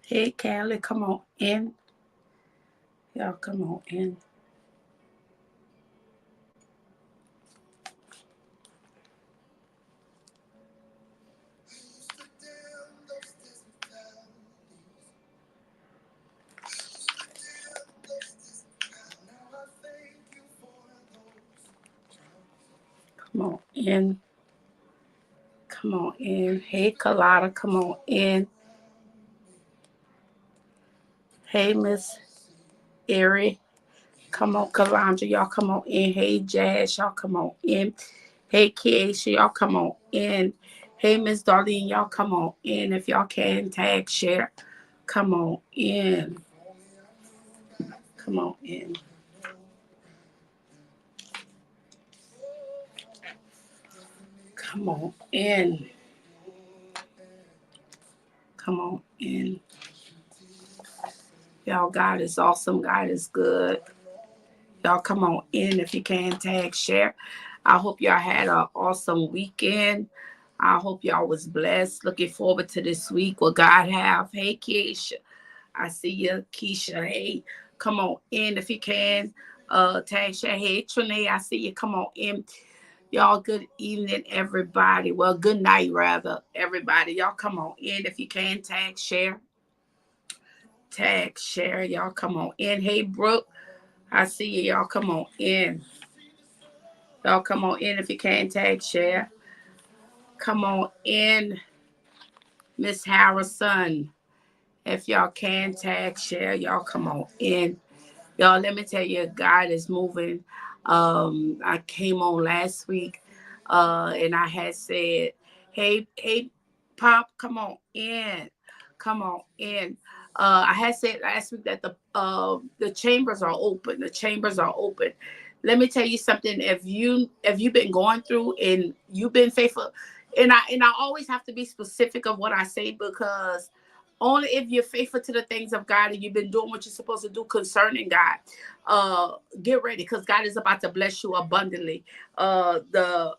Hey, Callie, come on in. Y'all come on in. Come on in. Come on in. Hey, Kalada, come on in. Hey, Miss Erie. Come on, Kalandra, y'all come on in. Hey, Jazz, y'all come on in. Hey, Keisha, y'all come on in. Hey, Miss Darlene, y'all come on in. If y'all can, tag, share. Come on in. Come on in. Come on in. Come on in. Y'all, God is awesome. God is good. Y'all come on in if you can, tag, share. I hope y'all had an awesome weekend. I hope y'all was blessed. Looking forward to this week. What God have. Hey, Keisha. I see you, Keisha. Hey, come on in if you can. Tag, share. Hey, Trinae, I see you. Come on in. Y'all, good evening, everybody. Well, good night, rather, everybody. Y'all come on in if you can. Tag, share. Tag, share. Y'all come on in. Hey, Brooke. I see you. Y'all come on in. Y'all come on in if you can. Tag, share. Come on in, Miss Harrison. If y'all can, tag, share. Y'all come on in. Y'all, let me tell you, God is moving. I came on last week and I had said, hey, Pop, come on in. Come on in. I had said last week that the chambers are open. The chambers are open. Let me tell you something. If you've been going through and you've been faithful, and I always have to be specific of what I say, because only if you're faithful to the things of God and you've been doing what you're supposed to do concerning God, get ready, because God is about to bless you abundantly. The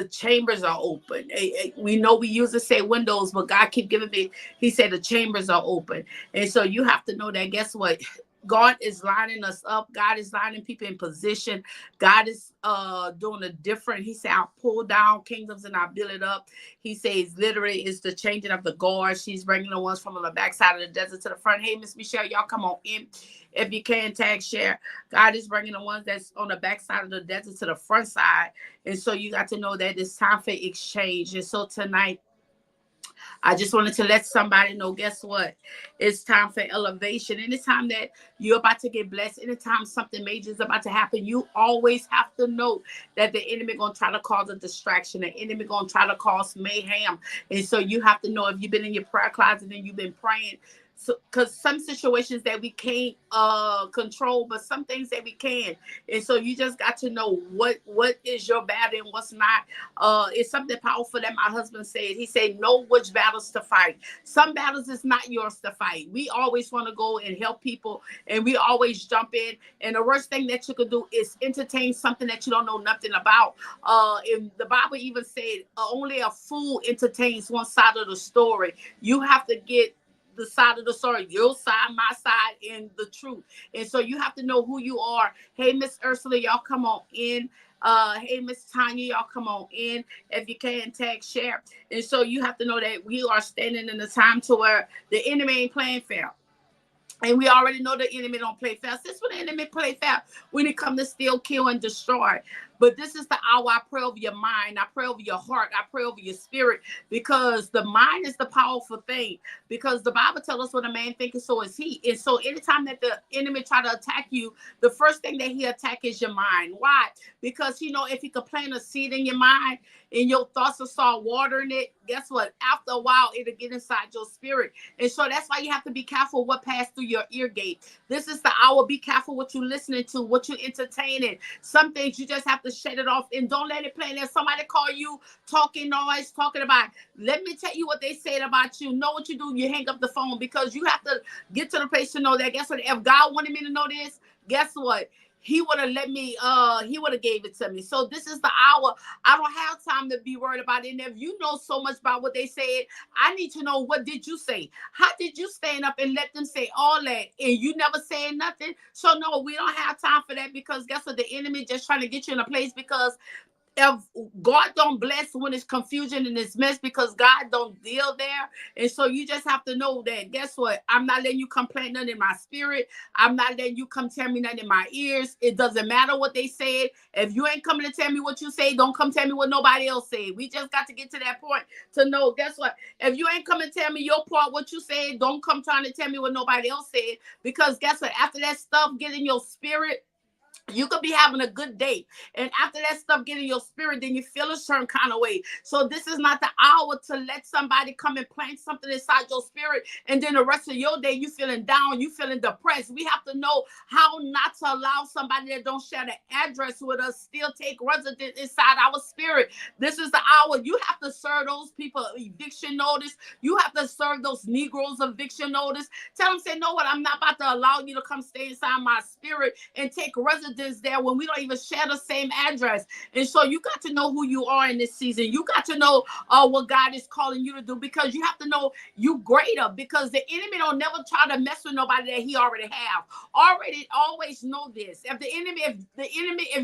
chambers are open. We know we usually say windows, but God keep giving me. He said the chambers are open, and so you have to know that. Guess what? God is lining us up. God is lining people in position. God is doing a different. He said, "I'll pull down kingdoms and I'll build it up." He says, literally, it's the changing of the guards. She's bringing the ones from the backside of the desert to the front. Hey, Miss Michelle, y'all come on in if you can, tag, share. God is bringing the ones that's on the backside of the desert to the front side. And so you got to know that it's time for exchange. And so tonight, I just wanted to let somebody know, guess what? It's time for elevation. Anytime that you're about to get blessed, anytime something major is about to happen, you always have to know that the enemy going to try to cause a distraction. The enemy going to try to cause mayhem. And so you have to know, if you've been in your prayer closet and you've been praying, so because some situations that we can't control, but some things that we can. And so you just got to know what is your battle and what's not. It's something powerful that my husband said. He said, know which battles to fight. Some battles is not yours to fight. We always want to go and help people, and we always jump in. And the worst thing that you could do is entertain something that you don't know nothing about. And the Bible even said, only a fool entertains one side of the story. You have to get the side of the story, your side, my side, and the truth. And so you have to know who you are. Hey, Miss Ursula, y'all come on in. Hey, Miss Tanya, y'all come on in. If you can, tag, share. And so you have to know that we are standing in a time to where the enemy ain't playing fair. And we already know the enemy don't play fair. Since when the enemy play fair? When it comes to steal, kill, and destroy. But this is the hour I pray over your mind. I pray over your heart. I pray over your spirit. Because the mind is the powerful thing. Because the Bible tells us what a man thinketh, so is he. And so anytime that the enemy try to attack you, the first thing that he attack is your mind. Why? Because, if he could plant a seed in your mind and your thoughts will start watering it, guess what? After a while, it'll get inside your spirit. And so that's why you have to be careful what passed through your ear gate. This is the hour. Be careful what you're listening to, what you're entertaining. Some things you just have to shut it off and don't let it play. And if somebody call you talking noise, talking about, let me tell you what they said about you. Know what you do. You hang up the phone, because you have to get to the place to know that, guess what? If God wanted me to know this, guess what? he would have let me, he would have gave it to me. So this is the hour. I don't have time to be worried about it. And if you know so much about what they said, I need to know, what did you say? How did you stand up and let them say all that and you never saying nothing? So no, we don't have time for that, because guess what? The enemy just trying to get you in a place, because if God don't bless when it's confusion and it's mess, because God don't deal there. And so you just have to know that, guess what? I'm not letting you complain nothing in my spirit. I'm not letting you come tell me nothing in my ears. It doesn't matter what they said. If you ain't coming to tell me what you say, don't come tell me what nobody else said. We just got to get to that point to know, guess what? If you ain't coming to tell me your part, what you said, don't come trying to tell me what nobody else said. Because guess what? After that stuff get in your spirit, you could be having a good day, and after that stuff get in your spirit, then you feel a certain kind of way. So this is not the hour to let somebody come and plant something inside your spirit, and then the rest of your day you feeling down, you feeling depressed. We have to know how not to allow somebody that don't share the address with us still take residence inside our spirit. This is the hour. You have to serve those people eviction notice. You have to serve those Negroes eviction notice. Tell them, say, know what, I'm not about to allow you to come stay inside my spirit and take residence there when we don't even share the same address. And so you got to know who you are in this season. You got to know what God is calling you to do, because you have to know you greater, because the enemy don't never try to mess with nobody that he already have. Always know this. If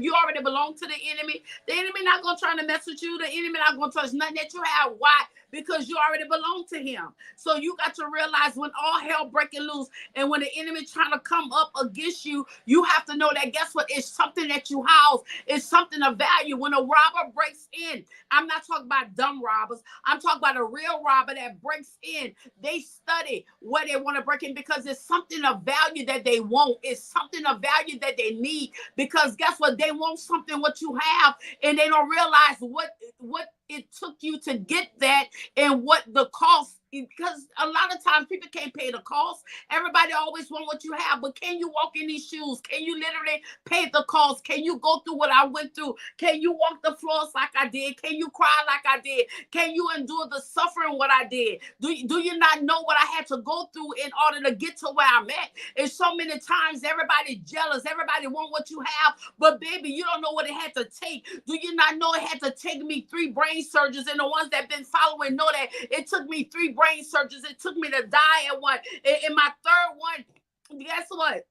you already belong to the enemy not going to try to mess with you. The enemy not going to touch nothing that you have. Why? Because you already belong to him. So you got to realize, when all hell breaking loose and when the enemy trying to come up against you, you have to know that, guess what? It's something that you house. It's something of value. When a robber breaks in, I'm not talking about dumb robbers. I'm talking about a real robber that breaks in. They study where they want to break in, because it's something of value that they want. It's something of value that they need, because guess what? They want something what you have, and they don't realize what it took you to get that, and what the cost. Because a lot of times people can't pay the cost. Everybody always want what you have, but can you walk in these shoes? Can you literally pay the cost? Can you go through what I went through? Can you walk the floors like I did? Can you cry like I did? Can you endure the suffering what I did? Do you not know what I had to go through in order to get to where I'm at? And so many times everybody jealous, everybody want what you have, but baby, you don't know what it had to take. Do you not know it had to take me 3 brain surgeries? And the ones that been following know that it took me 3 brain surgeries. It took me to die at one. In my third one, guess what?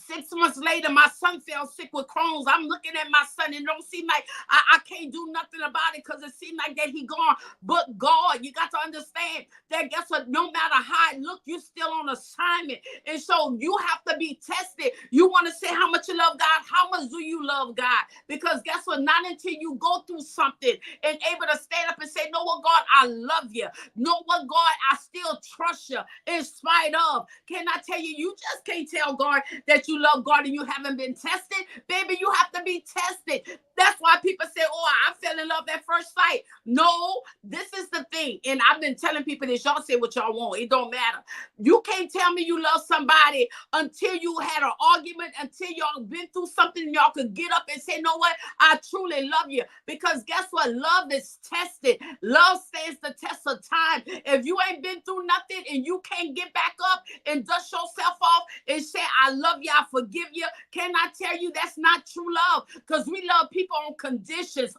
6 months later, my son fell sick with Crohn's. I'm looking at my son, and it don't seem like I can't do nothing about it, because it seems like that he gone. But God, you got to understand that, guess what? No matter how it look, you still on assignment. And so you have to be tested. You want to say how much you love God? How much do you love God? Because guess what? Not until you go through something and able to stand up and say, no, what, God, I love you. No, what, God, I still trust you in spite of. Can I tell you, you just can't tell God that you love God and you haven't been tested. Baby, you have to be tested. That's why people say, oh, I fell in love at first sight. No, this is the thing. And I've been telling people this. Y'all say what y'all want. It don't matter. You can't tell me you love somebody until you had an argument, until y'all been through something and y'all could get up and say, know what? I truly love you. Because guess what? Love is tested. Love stands the test of time. If you ain't been through nothing and you can't get back up and dust yourself off and say, I love you, I forgive you, can I tell you that's not true love? Because we love people on conditions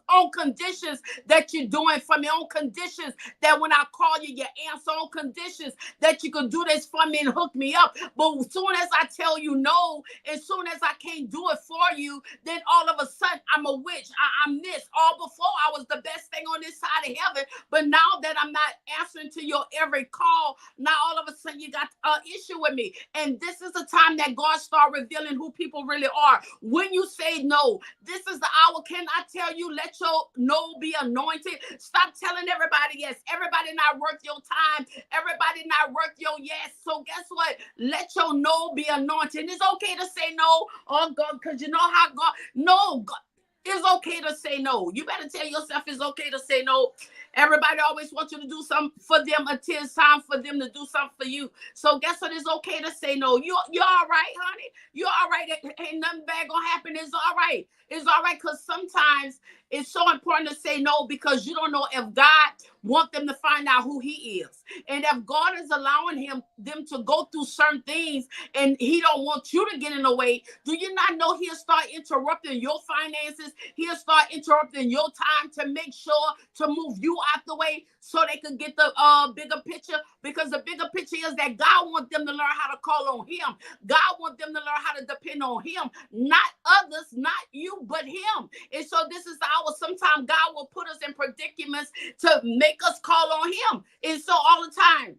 that you're doing for me, on conditions that when I call you, you answer, on conditions that you can do this for me and hook me up. But as soon as I tell you no, as soon as I can't do it for you, then all of a sudden I'm a witch. I'm this. All before I was the best thing on this side of heaven, but now that I'm not answering to your every call, now all of a sudden you got an issue with me. And this is the time that God start revealing who people really are. When you say no, this is the hour. Can I tell you, let your no be anointed. Stop telling everybody yes. Everybody not worth your time. Everybody not worth your yes. So guess what? Let your no be anointed. It's okay to say no, oh God, because you know how God, no, God, it's okay to say no. You better tell yourself it's okay to say no. Everybody always wants you to do something for them until it's time for them to do something for you. So guess what? It's okay to say no. You're all right, honey. You're all right. Ain't nothing bad gonna happen. It's all right. It's all right, because sometimes it's so important to say no, because you don't know if God wants them to find out who he is. And if God is allowing them to go through certain things and he don't want you to get in the way, do you not know he'll start interrupting your finances? He'll start interrupting your time to make sure to move you out the way so they can get the bigger picture. Because the bigger picture is that God wants them to learn how to call on him. God wants them to learn how to depend on him, not others, not you, but him. And so this is our, sometimes God will put us in predicaments to make us call on him. And so all the time,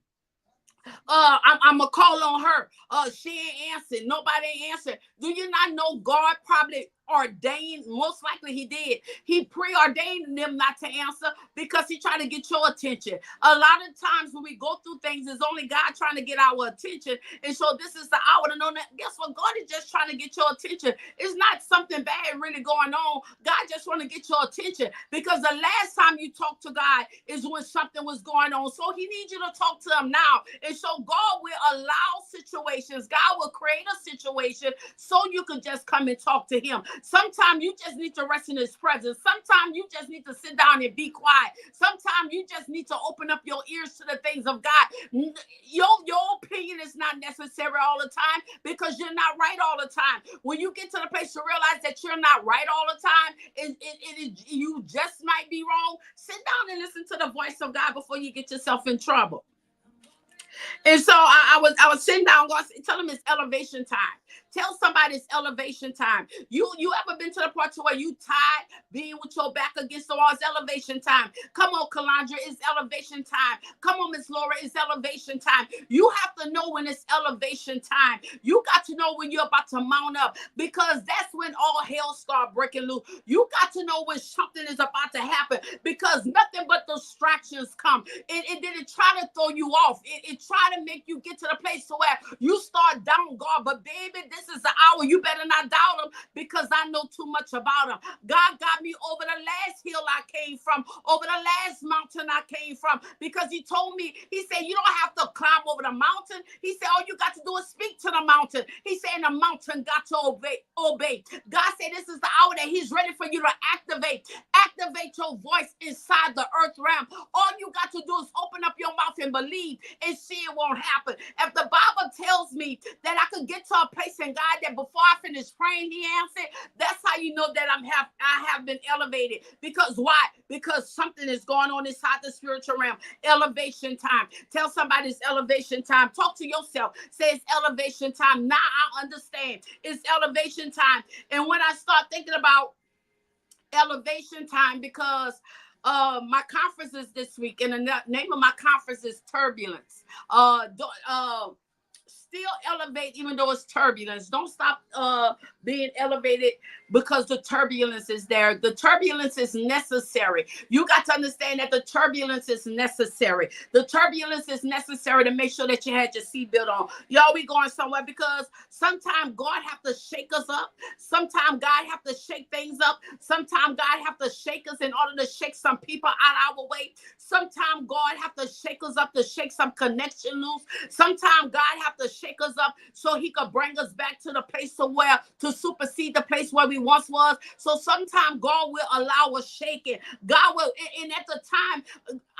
I'm gonna call on her. She ain't answered. Nobody ain't answered. Do you not know God probably ordained? Most likely he did. He preordained them not to answer because he tried to get your attention. A lot of times when we go through things, it's only God trying to get our attention. And so this is the hour to know that, guess what? God is just trying to get your attention. It's not something bad really going on. God just want to get your attention, because the last time you talked to God is when something was going on. So he needs you to talk to him now. And so God will allow situations. God will create a situation so you can just come and talk to him. Sometimes you just need to rest in his presence. Sometimes you just need to sit down and be quiet. Sometimes you just need to open up your ears to the things of God. Your opinion is not necessary all the time, because you're not right all the time. When you get to the place to realize that you're not right all the time, you just might be wrong, sit down and listen to the voice of God before you get yourself in trouble. And so I was sitting down, going, tell them it's elevation time. Tell somebody it's elevation time. You ever been to the part where you tired being with your back against the wall? It's elevation time. Come on, Calandra, it's elevation time. Come on, Miss Laura, it's elevation time. You have to know when it's elevation time. You got to know when you're about to mount up, because that's when all hell start breaking loose. You got to know when something is about to happen, because nothing but distractions come. It didn't try to throw you off. It tried to make you get to the place to where you start down God. But baby, this is the hour. You better not doubt him, because I know too much about him. God got me over the last hill I came from, over the last mountain I came from, because he told me, he said, you don't have to climb over the mountain. He said, all you got to do is speak to the mountain. He said, and the mountain got to obey. God said, this is the hour that he's ready for you to activate your voice inside the earth realm. All you got to do is open up your mouth and believe, and see it won't happen. If the Bible tells me that I could get to a place in God that before I finish praying, he answered, that's how you know that I have been elevated. Because why? Because something is going on inside the spiritual realm. Elevation time. Tell somebody it's elevation time. Talk to yourself. Say it's elevation time. Now I understand. It's elevation time. And when I start thinking about elevation time, because my conference is this week, and the name of my conference is Turbulence. Still elevate even though it's turbulence. Don't stop being elevated because the turbulence is there. The turbulence is necessary. You got to understand that the turbulence is necessary. The turbulence is necessary to make sure that you had your seatbelt on. Y'all, we going somewhere, because sometimes God have to shake us up. Sometimes God have to shake things up. Sometimes God have to shake us in order to shake some people out our way. Sometimes God have to shake us up to shake some connection loose. Sometimes God have to shake us up so he could bring us back to the place to supersede the place where we once was. So sometimes God will allow a shaking. God will, and at the time,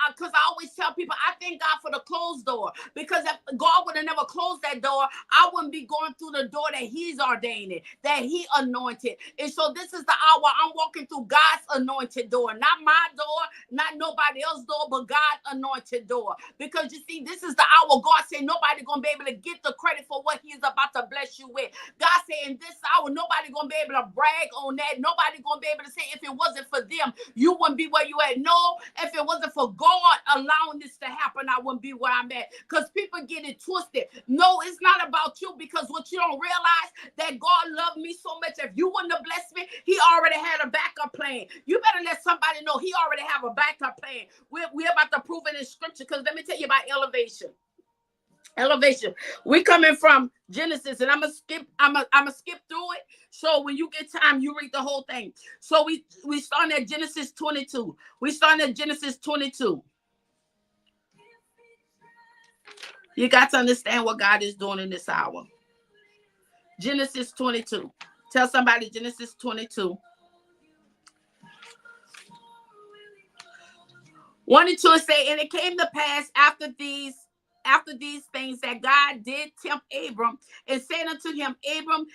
because I always tell people, I thank God for the closed door, because if God would have never closed that door, I wouldn't be going through the door that he's ordaining, that he anointed. And so this is the hour I'm walking through God's anointed door, not my door, not nobody else's door, but God's anointed door. Because you see, this is the hour God said nobody gonna be able to get the credit for what he is about to bless you with. God said in this hour, nobody gonna be able to brag on that. Nobody gonna be able to say, if it wasn't for them, you wouldn't be where you at. No, if it wasn't for God allowing this to happen, I wouldn't be where I'm at. Because people get it twisted. No, it's not about you, because what you don't realize, that God loved me so much. If you wouldn't have blessed me, he already had a backup plan. You better let somebody know he already have a backup plan. We're about to prove it in scripture, because let me tell you about elevation. Elevation. We coming from Genesis, and I'm gonna skip through it. So when you get time, you read the whole thing. So we starting at Genesis 22. We starting at Genesis 22. You got to understand what God is doing in this hour. Genesis 22. Tell somebody Genesis 22. 1 and 2 say, and it came to pass after these things that God did tempt Abram and said unto him, Abram,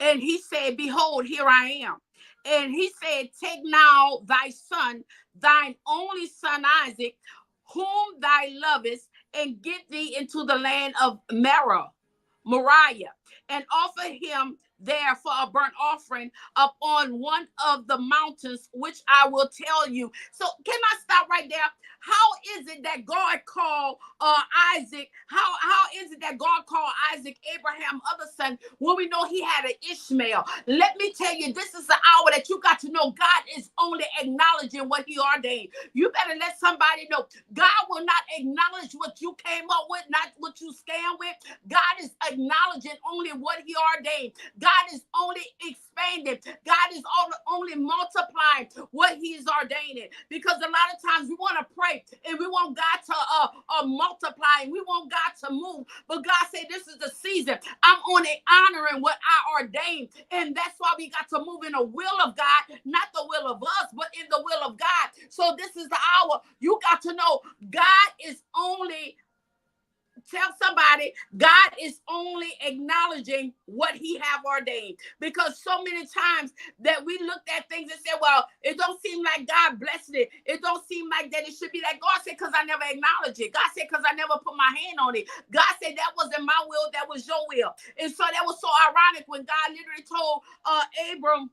and he said, behold, here I am. And he said, take now thy son, thine only son Isaac, whom thou lovest, and get thee into the land of Moriah, and offer him there for a burnt offering upon one of the mountains which I will tell you. So can I stop right there? How is it that God called Isaac? How is it that God called Isaac Abraham other son when we know he had an Ishmael? Let me tell you, this is the hour that you got to know God is only acknowledging what he ordained. You better let somebody know God will not acknowledge what you came up with, not what you scam with. God is acknowledging only what he ordained. God is only expanding. God is only multiplying what he is ordaining. Because a lot of times we want to pray and we want God to multiply and we want God to move. But God said, this is the season. I'm only honoring what I ordained. And that's why we got to move in the will of God, not the will of us, but in the will of God. So this is the hour. You got to know God is only, tell somebody, God is only acknowledging what he have ordained. Because so many times that we looked at things and said, well, it don't seem like God blessed it. It don't seem like that it should be like. God said, because I never acknowledged it. God said, because I never put my hand on it. God said, that wasn't my will, that was your will. And so that was so ironic when God literally told Abram,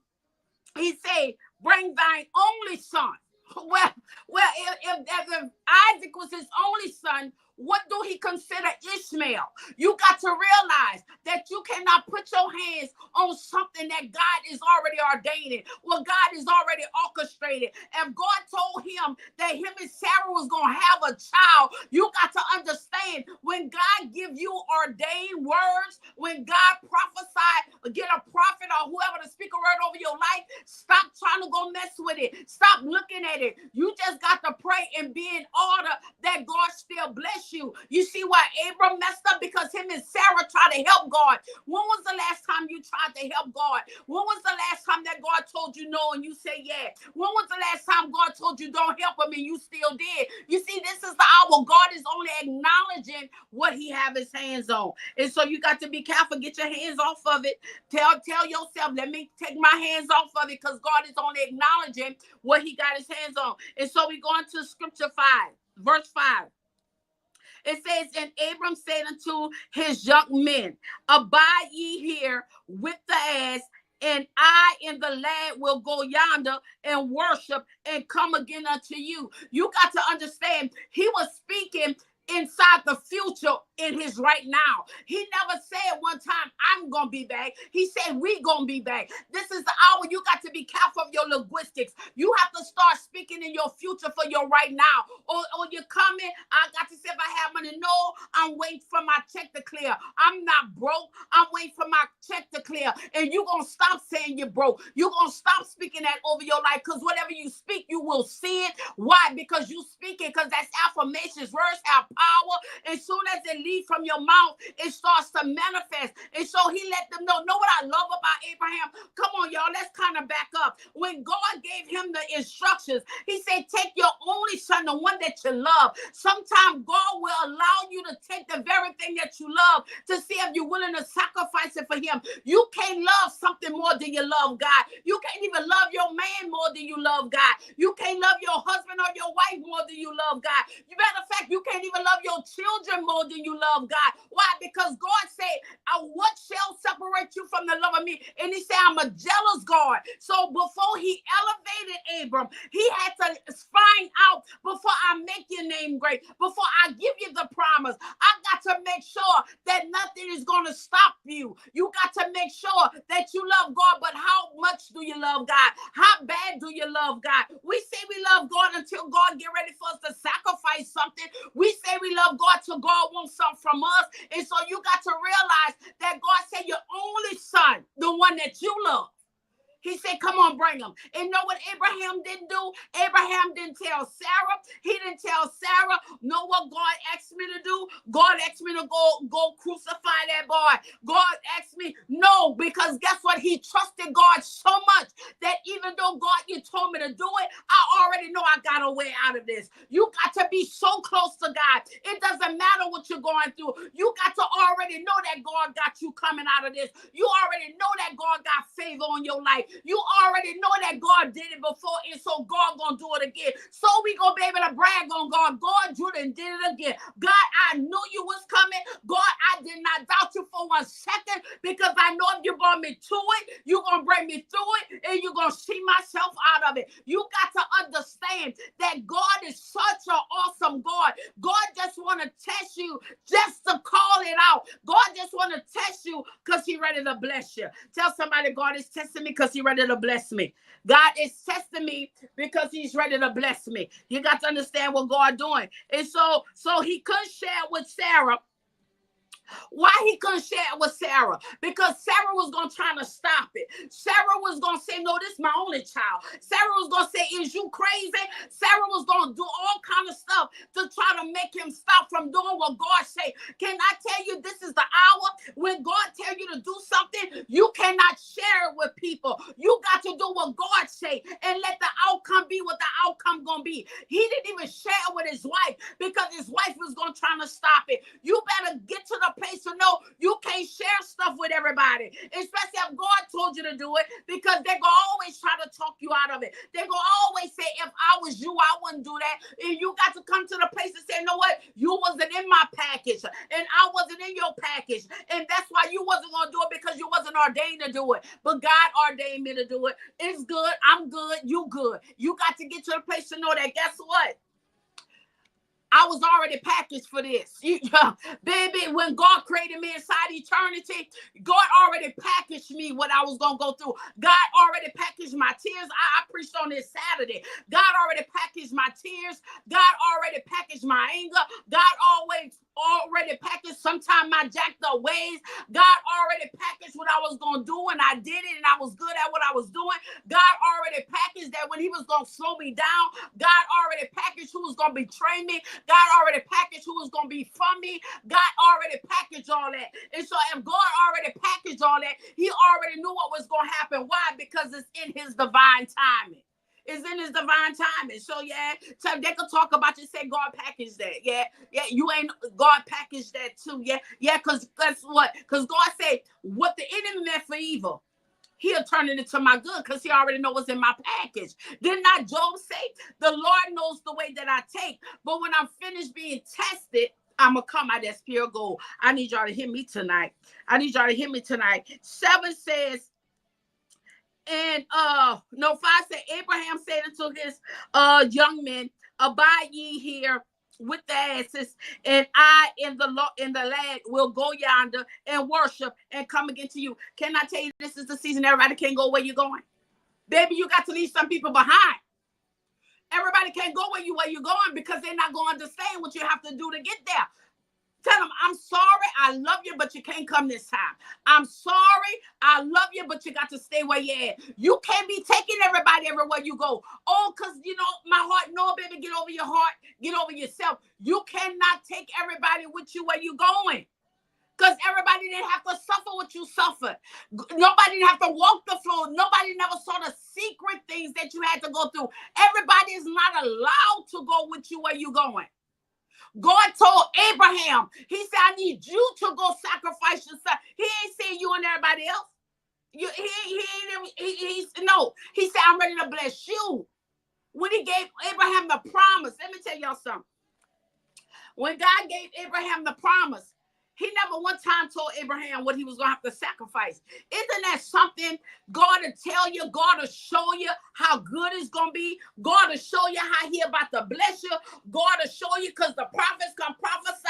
he said, bring thine only son. Well, if Isaac was his only son, what do he consider Ishmael? You got to realize that you cannot put your hands on something that God is already ordaining, what God is already orchestrated. If God told him that him and Sarah was going to have a child, you got to understand, when God give you ordained words, when God prophesy, get a prophet or whoever to speak a word over your life, stop trying to go mess with it. Stop looking at it. You just got to pray and be in order that God still bless you. You see why Abram messed up? Because him and Sarah tried to help God. When was the last time you tried to help God? When was the last time that God told you no and you say yeah? When was the last time God told you don't help him and you still did? You see, this is the hour. God is only acknowledging what he have his hands on. And so you got to be careful. Get your hands off of it. Tell yourself, let me take my hands off of it, because God is only acknowledging what he got his hands on. And so we go into scripture 5, verse 5. It says, and Abram said unto his young men, abide ye here with the ass, and I and the lad will go yonder and worship and come again unto you. You got to understand, he was speaking inside the future in his right now. He never said one time, I'm going to be back. He said, we going to be back. This is the hour. You got to be careful of your linguistics. You have to start speaking in your future for your right now. Or you're coming, I got to say, if I have money, no, I'm waiting for my check to clear. I'm not broke. I'm waiting for my check to clear. And you're going to stop saying you're broke. You're going to stop speaking that over your life, because whatever you speak, you will see it. Why? Because you speak it, because that's affirmations. Words have power. As soon as it leaves from your mouth, it starts to manifest. And so he let them know what I love about Abraham. Come on, y'all, let's kind of back up. When God gave him the instructions, he said, take your only son, the one that you love. Sometimes God will allow you to take the very thing that you love to see if you're willing to sacrifice it for him. You can't love something more than you love God. You can't even love your man more than you love God. You can't love your husband or your wife more than you love God. Matter of fact, you can't even love your children more than you love God. Why? Because God said, what shall separate you from the love of me? And he said, I'm a jealous God. So before he elevated Abram, he had to find out, before I make your name great, before I give you the promise, I got to make sure that nothing is going to stop you. You got to make sure that you love God. But how much do you love God? How bad do you love God? We say we love God until God get ready for us to sacrifice something. We say we love God till God wants something from us. And so you got to realize that God said your only son, the one that you love. He said, come on, bring him. And know what Abraham didn't do? Abraham didn't tell Sarah. He didn't tell Sarah, know what God asked me to do? God asked me to go crucify that boy. God asked me, no, because guess what? He trusted God so much that even though God, you told me to do it, I already know I got a way out of this. You got to be so close to God. It doesn't matter what you're going through. You got to already know that God got you coming out of this. You already know that God got favor on your life. You already know that God did it before, and so God gonna do it again. So we gonna be able to brag on God. God, you done did it again. God, I knew you was coming. God, I did not doubt you for 1 second, because I know if you brought me to it, you're gonna bring me through it, and you're gonna see myself out of it. You got to understand that God is such an awesome God. God just want to test you just to call it out. God just want to test you because he ready to bless you. Tell somebody, God is testing me because he ready to bless me. God is testing me because he's ready to bless me. You got to understand what God doing. And so he couldn't share with Sarah. Why he couldn't share it with Sarah? Because Sarah was going to try to stop it. Sarah was going to say, no, this is my only child. Sarah was going to say, is you crazy? Sarah was going to do all kind of stuff to try to make him stop from doing what God say. Can I tell you, this is the hour when God tell you to do something, you cannot share it with people. You got to do what God say and let the outcome be what the outcome going to be. He didn't even share it with his wife because his wife was going to try to stop it. You better get to the place to know you can't share stuff with everybody, especially if God told you to do it, because they're going to always try to talk you out of it. They're going to always say, if I was you, I wouldn't do that. And you got to come to the place and say, you know what? You wasn't in my package and I wasn't in your package. And that's why you wasn't going to do it, because you wasn't ordained to do it. But God ordained me to do it. It's good. I'm good. You good. You got to get to the place to know that, guess what? I was already packaged for this. Baby, when God created me inside eternity, God already packaged me what I was going to go through. God already packaged my tears. I preached on this Saturday. God already packaged my tears. God already packaged my anger. God already packaged sometimes my jacked up ways. God already packaged what I was going to do, and I did it, and I was good at what I was doing. God already packaged that when he was going to slow me down. God already packaged who was going to betray me. God already packaged who was going to be for me. God already packaged all that. And so if God already packaged all that, he already knew what was going to happen. Why? Because it's in his divine timing. It's in his divine timing. So yeah, so they could talk about you, say God packaged that. Yeah, you ain't, God packaged that too. Yeah, because that's what, because God said what the enemy meant for evil, he'll turn it into my good, because he already knows what's in my package. Did not Job say, the Lord knows the way that I take, but when I'm finished being tested, I'm going to come out as pure gold. I need y'all to hear me tonight. 7 says, and 5 said, Abraham said unto his young men, abide ye here with the asses, and I in the land will go yonder and worship and come again to you. Can I tell you, this is the season everybody can't go where you're going. Baby, you got to leave some people behind. Everybody can't go where you're going, because they're not going to understand what you have to do to get there. Tell them, I'm sorry, I love you, but you can't come this time. I'm sorry, I love you, but you got to stay where you're at. You can't be taking everybody everywhere you go. Oh, because, my heart, no, baby, get over your heart. Get over yourself. You cannot take everybody with you where you're going, because everybody didn't have to suffer what you suffered. Nobody didn't have to walk the floor. Nobody never saw the secret things that you had to go through. Everybody is not allowed to go with you where you're going. God told Abraham, he said, I need you to go sacrifice your son. He ain't saying you and everybody else. He said, I'm ready to bless you. When he gave Abraham the promise, let me tell y'all something. When God gave Abraham the promise, he never one time told Abraham what he was going to have to sacrifice. Isn't that something? God will tell you, God will show you how good it's going to be. God will show you how he about to bless you. God will show you, because the prophets come prophesy.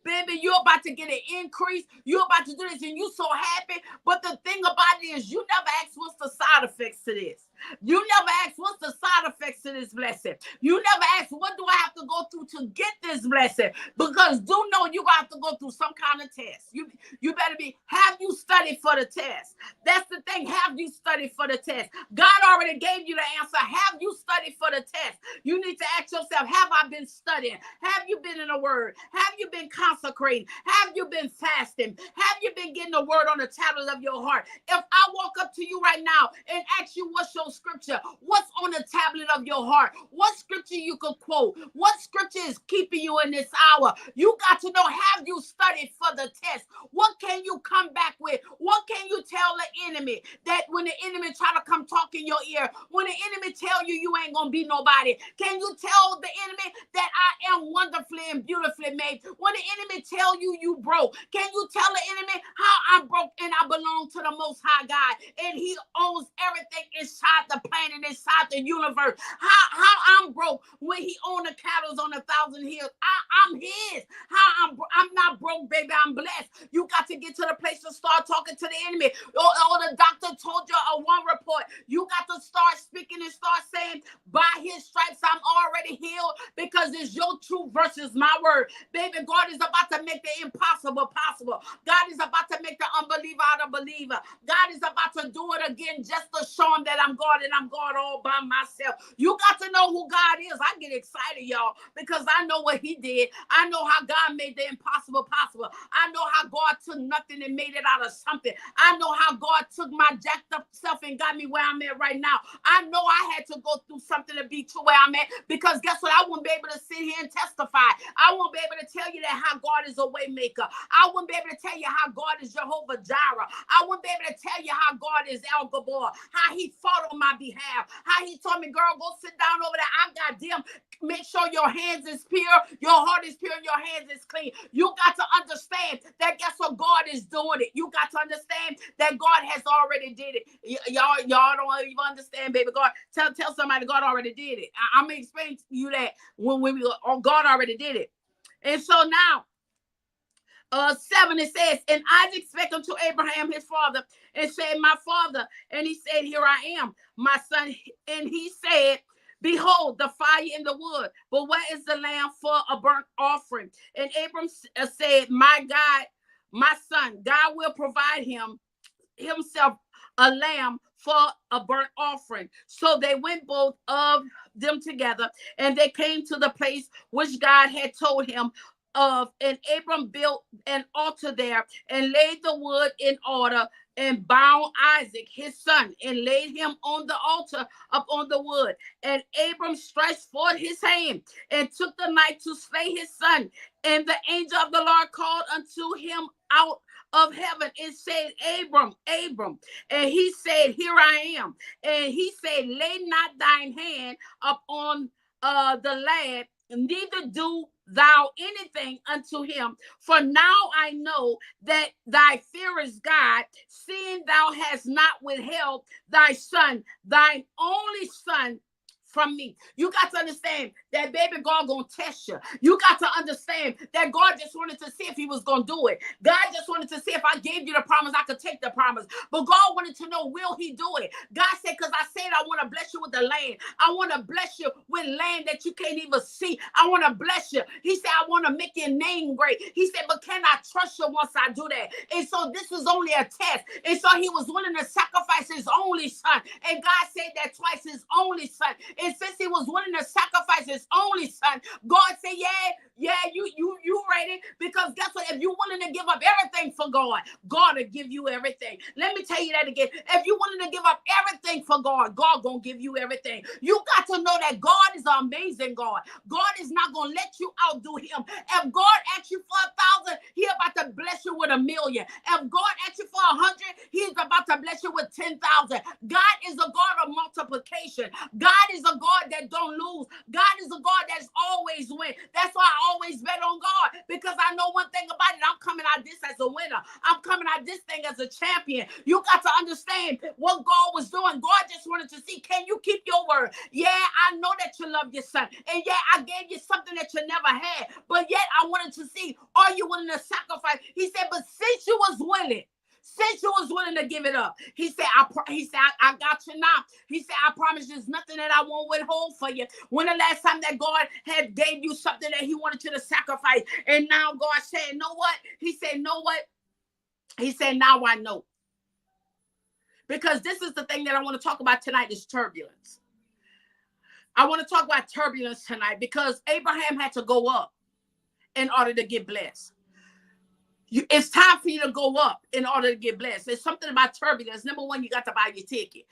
Baby, you're about to get an increase. You're about to do this, and you're so happy. But the thing about it is, you never asked what's the side effects to this. You never asked what's the side effects to this blessing. You never asked, what do I have to go through to get this blessing? Because do know you're going to have to go through some kind of test. You better have you studied for the test? That's the thing. Have you studied for the test? God already gave you the answer. Have you studied for the test? You need to ask yourself, have I been studying? Have you been in the word? Have you been consecrating? Have you been fasting? Have you been getting the word on the tablets of your heart? If I walk up to you right now and ask you what's your scripture? What's on the tablet of your heart? What scripture you could quote? What scripture is keeping you in this hour? You got to know, have you studied for the test? What can you come back with? What can you tell the enemy that when the enemy try to come talk in your ear, when the enemy tell you ain't gonna be nobody? Can you tell the enemy that I am wonderfully and beautifully made? When the enemy tell you broke, can you tell the enemy how I'm broke and I belong to the Most High God and He owns everything inside the planet, inside the universe? How I'm broke when He owns the cattle on 1,000 hills? I'm His. I'm not broke, baby. I'm blessed. You got to get to the place to start talking to the enemy. Or the doctor told you a one report. You got to start speaking and start saying, by His stripes I'm already healed, because it's your truth versus my word. Baby, God is about to make the impossible possible. God is about to make the unbeliever out of believer. God is about to do it again just to show Him that I'm God and I'm God all by myself. You got to know who God is. I get excited, y'all, because I know what He did. I know how God made the impossible possible. I know how God took nothing and made it out of something. I know how God took my jacked up self and got me where I'm at right now. I know I had to go through something to be to where I'm at, because guess what? I wouldn't be able to sit here and testify. I won't be able to tell you that how God is a way maker. I wouldn't be able to tell you how God is Jehovah Jireh. I wouldn't be able to tell you how God is El Gabor, how He fought on my behalf, how He told me, girl, go sit down over there. I got them. Make sure your hands is pure, your heart is pure, and your hands is clean. You got to understand that guess what? God is doing it. You got to understand that God has already did it. Y'all don't even understand, baby. God, tell somebody God already did it. I'm gonna explain to you that when God already did it. And so now, 7, it says, and Isaac spake unto Abraham his father and said, my father. And he said, here I am, my son. And he said, behold, the fire in the wood, but where is the lamb for a burnt offering? And Abram said, my God, my son, God will provide himself a lamb for a burnt offering. So they went both of them together, and they came to the place which God had told him of. And Abram built an altar there and laid the wood in order, and bound Isaac his son and laid him on the altar upon the wood. And Abram stretched forth his hand and took the knife to slay his son. And the angel of the Lord called unto him out of heaven and said, Abram, Abram. And he said, here I am. And he said, lay not thine hand upon the lad, neither do thou anything unto him. For now I know that thy fear is God, seeing thou hast not withheld thy son, thine only son, from me. You got to understand that baby God gonna test you. You got to understand that God just wanted to see if He was gonna do it. God just wanted to see if I gave you the promise, I could take the promise. But God wanted to know, will He do it? God said, because I said I want to bless you with the land. I want to bless you with land that you can't even see. I want to bless you. He said, I want to make your name great. He said, but can I trust you once I do that? And so this was only a test. And so He was willing to sacrifice His only son. And God said that twice, His only son. And since He was willing to sacrifice His only son, God said, yeah, you ready? Because guess what? If you're willing to give up everything for God, God will give you everything. Let me tell you that again. If you're willing to give up everything for God, God gonna give you everything. You got to know that God is an amazing God. God is not gonna let you outdo Him. If God asks you for 1,000, He about to bless you with 1,000,000. If God asks you for 100, He's about to bless you with 10,000. God is a God of multiplication. God is a God that don't lose. God is a God that's always win. That's why I always bet on God, because I know one thing about it. I'm coming out this as a winner. I'm coming out this thing as a champion. You got to understand what God was doing. God just wanted to see, can you keep your word? Yeah, I know that you love your son. And yeah, I gave you something that you never had. But yet I wanted to see, are you willing to sacrifice? He said, but since you was willing, since you was willing to give it up, he said, I got you now. He said, I promise there's nothing that I won't withhold for you. When the last time that God had gave you something that He wanted you to sacrifice, and now God said, know what? He said, know what? He said, now I know. Because this is the thing that I want to talk about tonight is turbulence. I want to talk about turbulence tonight because Abraham had to go up in order to get blessed. It's time for you to go up in order to get blessed. There's something about turbulence. Number one, you got to buy your ticket.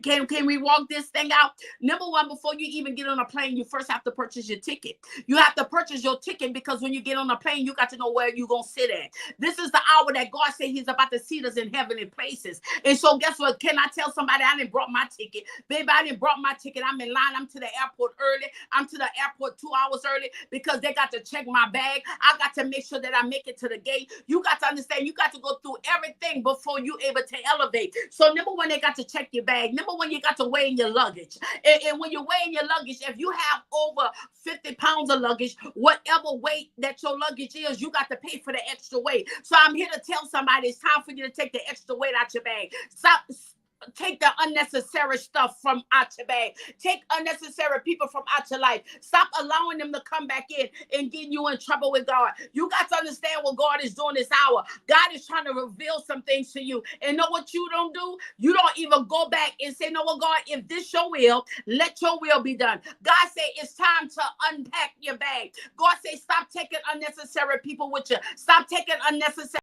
Can we walk this thing out? Number one, before you even get on a plane, you first have to purchase your ticket. You have to purchase your ticket because when you get on a plane, you got to know where you're going to sit at. This is the hour that God said he's about to seat us in heavenly places. And so guess what? Can I tell somebody I didn't brought my ticket? Baby, I didn't brought my ticket. I'm in line. I'm to the airport early. I'm to the airport 2 hours early because they got to check my bag. I got to make sure that I make it to the gate. You got to understand, you got to go through everything before you able to elevate. So number one, they got to check your bag. Number one, you got to weigh in your luggage. And when you're weighing your luggage, if you have over 50 pounds of luggage, whatever weight that your luggage is, you got to pay for the extra weight. So I'm here to tell somebody it's time for you to take the extra weight out your bag. Stop. Take the unnecessary stuff from out your bag. Take unnecessary people from out your life. Stop allowing them to come back in and get you in trouble with God. You got to understand what God is doing this hour. God is trying to reveal some things to you. And know what you don't do? You don't even go back and say, no, well, God, if this your will, let your will be done. God say it's time to unpack your bag. God say stop taking unnecessary people with you. Stop taking unnecessary.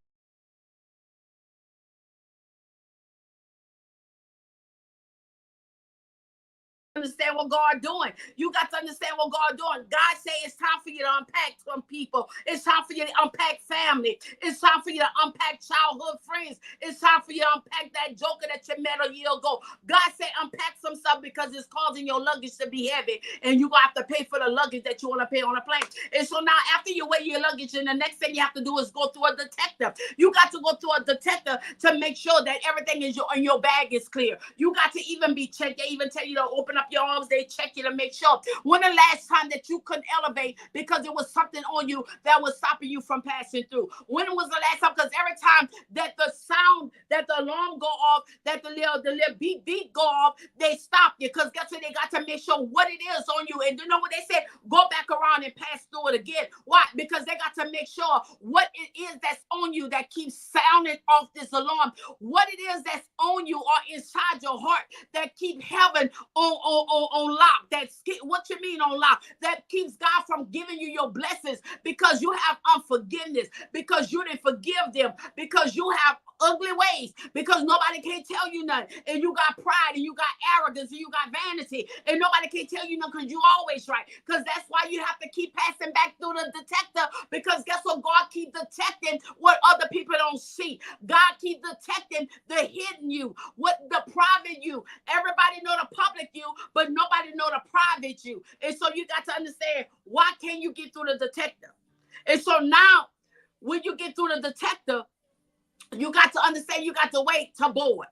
Understand what God doing. You got to understand what God doing. God say it's time for you to unpack some people. It's time for you to unpack family. It's time for you to unpack childhood friends. It's time for you to unpack that joker that you met a year ago. God say unpack some stuff because it's causing your luggage to be heavy and you have to pay for the luggage that you want to pay on a plane. And so now after you weigh your luggage, and the next thing you have to do is go through a detector. You got to go through a detector to make sure that everything is in your bag is clear. You got to even be checked. They even tell you to open up your arms. They check you to make sure. When the last time that you couldn't elevate because there was something on you that was stopping you from passing through? When was the last time? Because every time that the sound, that the alarm go off, that the little beat go off, they stop you. Because guess what? They got to make sure what it is on you. And you know what they said? Go back around and pass through it again. Why? Because they got to make sure what it is that's on you that keeps sounding off this alarm. What it is that's on you or inside your heart that keep heaven on lock. That's what you mean on lock. That keeps God from giving you your blessings because you have unforgiveness, because you didn't forgive them, because you have ugly ways, because nobody can tell you nothing, and you got pride, and you got arrogance, and you got vanity, and nobody can tell you nothing because you always right. Because that's why you have to keep passing back through the detector, because guess what? God keep detecting what other people don't see. God keep detecting the hidden you, what the private you. Everybody know the public you, but nobody know the private you. And so you got to understand, why can't you get through the detector? And so now when you get through the detector, you got to understand you got to wait to board.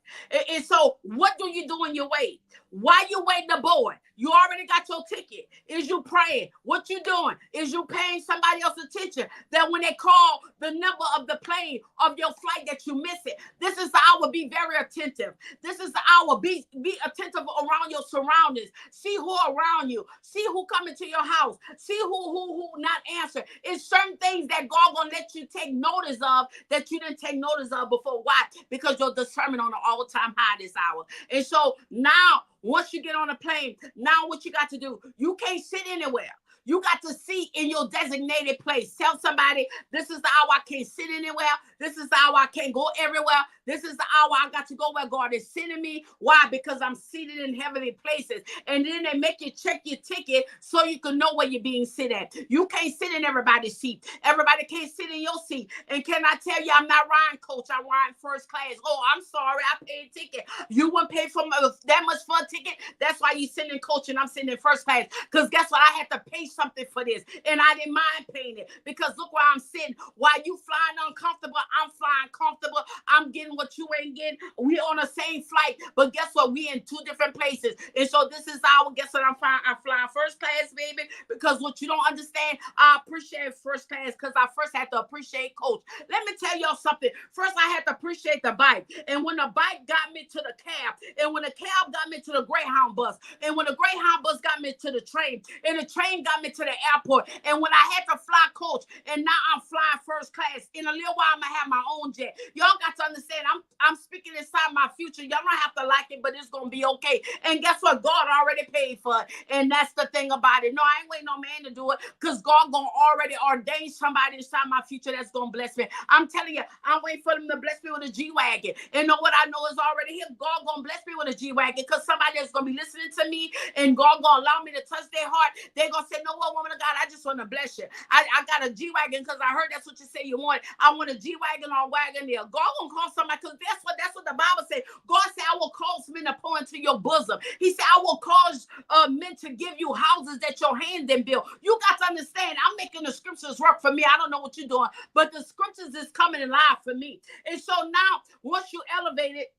And so what do you do in your wait? While you waiting to board, you already got your ticket. Is you praying? What you doing? Is you paying somebody else's attention that when they call the number of the plane of your flight that you miss it? This is the hour. Be very attentive. This is the hour. Be attentive around your surroundings. See who around you. See who coming to your house. See who not answer. It's certain things that God gonna let you take notice of that you didn't take notice of before. Why? Because you're determined on an all-time high this hour. And so now, once you get on a plane, now what you got to do? You can't sit anywhere. You got to sit in your designated place. Tell somebody, this is the hour I can't sit anywhere. This is the hour I can't go everywhere. This is the hour I got to go where God is sending me. Why? Because I'm seated in heavenly places. And then they make you check your ticket so you can know where you're being sit at. You can't sit in everybody's seat. Everybody can't sit in your seat. And can I tell you, I'm not riding coach. I'm riding first class. Oh, I'm sorry. I paid a ticket. You wouldn't pay for that much for a ticket. That's why you sitting in coach and I'm sitting in first class. Because guess what? I had to pay something for this. And I didn't mind paying it. Because look where I'm sitting. While you flying uncomfortable, I'm flying comfortable. I'm getting what you ain't getting. We on the same flight, but guess what? We in two different places. And so this is our, guess what? I'm flying first class, baby, because what you don't understand, I appreciate first class because I first had to appreciate coach. Let me tell y'all something. First, I had to appreciate the bike. And when the bike got me to the cab, and when the cab got me to the Greyhound bus, and when the Greyhound bus got me to the train, and the train got me to the airport, airport. And when I had to fly coach, and now I'm flying first class. In a little while, I'm gonna have my own jet. Y'all got to understand, I'm speaking inside my future. Y'all don't have to like it, but it's gonna be okay. And guess what? God already paid for it. And that's the thing about it. No, I ain't waiting no man to do it, because God gonna already ordain somebody inside my future that's gonna bless me. I'm telling you, I'm waiting for them to bless me with a G-Wagon. And know what I know is already here? God gonna bless me with a G-Wagon, because somebody that's gonna be listening to me, and God gonna allow me to touch their heart. They're gonna say, no, what, woman of God, I just want to bless you. I got a G-Wagon because I heard that's what you say you want. I want a G-Wagon or wagon there. God gonna call somebody, because that's what the Bible says. God said, I will cause men to pour into your bosom. He said, I will cause men to give you houses that your hand didn't build. You got to understand, I'm making the scriptures work for me. I don't know what you're doing, but the scriptures is coming alive for me. And so now, once you elevate it,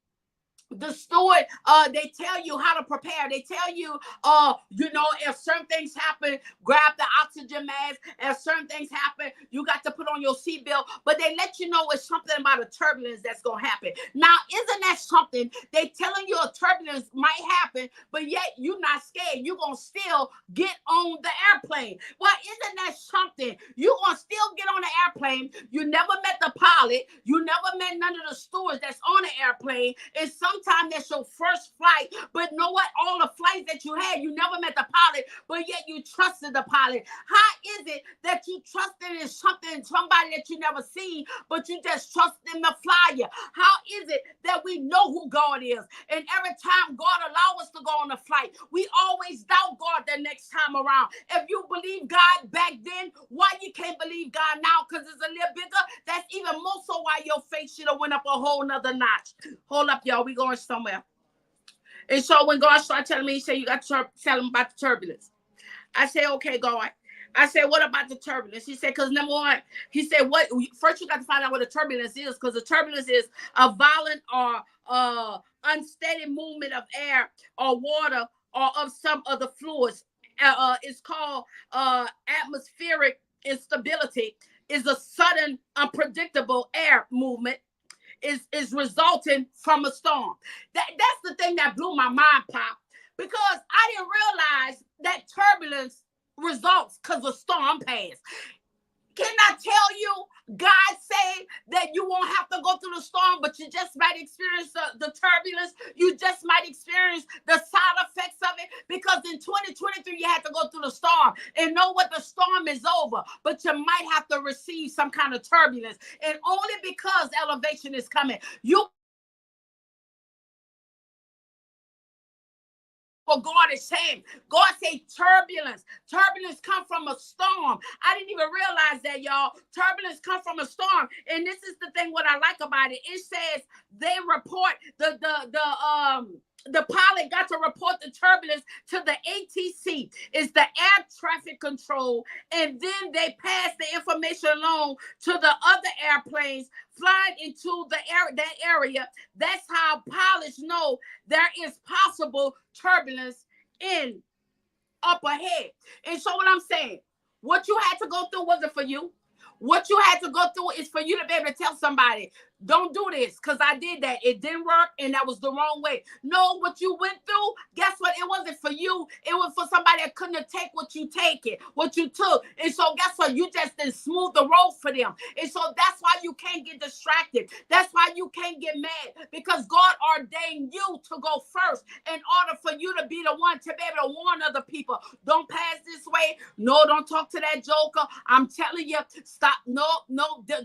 the steward, they tell you how to prepare. They tell you, if certain things happen, grab the oxygen mask. If certain things happen, you got to put on your seatbelt. But they let you know it's something about a turbulence that's going to happen. Now, isn't that something? They telling you a turbulence might happen, but yet you're not scared. You're going to still get on the airplane. Well, isn't that something? You're going to still get on the airplane. You never met the pilot. You never met none of the stewards that's on the airplane. And sometimes that's your first flight, but know what? All the flights that you had, you never met the pilot, but yet you trusted the pilot. How is it that you trusted in somebody that you never seen, but you just trust them to fly you? How is it that we know who God is, and every time God allows us to go on a flight, we always doubt God the next time around? If you believe God back then, why you can't believe God now? Because it's a little bigger. That's even more so why your faith should have went up a whole nother notch. Hold up, y'all. We going somewhere. And so when God started telling me, he said, you got to tell him about the turbulence. I said, okay, God. I said, what about the turbulence? He said, because number one, he said, what? First, you got to find out what a turbulence is, because the turbulence is a violent or unsteady movement of air or water or of some of the fluids. It's called atmospheric instability. Is a sudden, unpredictable air movement is resulting from a storm. That's the thing that blew my mind, Pop, because I didn't realize that turbulence results because a storm passed. Can I tell you, God said that you won't have to go through the storm, but you just might experience the turbulence. You just might experience the side effects of it, because in 2023, you had to go through the storm and know what the storm is over, but you might have to receive some kind of turbulence. And only because elevation is coming, you what God is saying. God say turbulence. Turbulence come from a storm. I didn't even realize that, y'all. Turbulence come from a storm. And this is the thing, what I like about it. It says they report the pilot got to report the turbulence to the ATC. It's the air traffic control. And then they pass the information along to the other airplanes flying into that area. That's how pilots know there is possible turbulence in up ahead. And so what I'm saying, what you had to go through wasn't for you. What you had to go through is for you to be able to tell somebody, don't do this, because I did that. It didn't work, and that was the wrong way. No, what you went through, guess what? It wasn't for you. It was for somebody that couldn't take what you took. And so guess what? You just didn't smooth the road for them. And so that's why you can't get distracted. That's why you can't get mad, because God ordained you to go first in order for you to be the one to be able to warn other people. Don't pass this way. No, don't talk to that joker. I'm telling you, stop. No,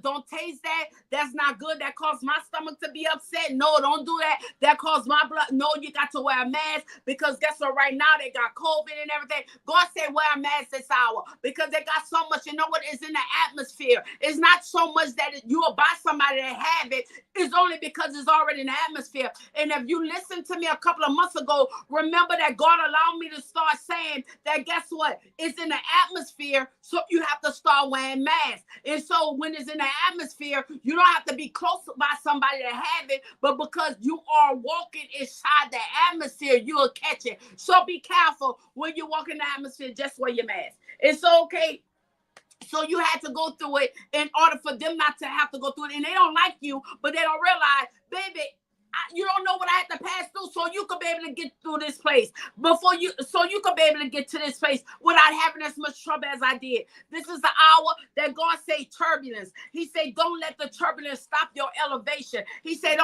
don't taste that. That's not good. That caused my stomach to be upset. No, don't do that. That caused my blood. No, you got to wear a mask, because guess what? Right now they got COVID and everything. God said wear a mask this hour, because they got so much. You know what is in the atmosphere? It's not so much that you will buy somebody that have it. It's only because it's already in the atmosphere. And if you listened to me a couple of months ago, remember that God allowed me to start saying that, guess what? It's in the atmosphere, so you have to start wearing masks. And so when it's in the atmosphere, you don't have to be close by somebody that have it, but because you are walking inside the atmosphere, you will catch it. So be careful when you walk in the atmosphere, just wear your mask. It's okay. So you had to go through it in order for them not to have to go through it. And they don't like you, but they don't realize, baby, You don't know what I had to pass through, so you could be able to get through this place so you could be able to get to this place without having as much trouble as I did. This is the hour that God say turbulence. He said, don't let the turbulence stop your elevation. He said,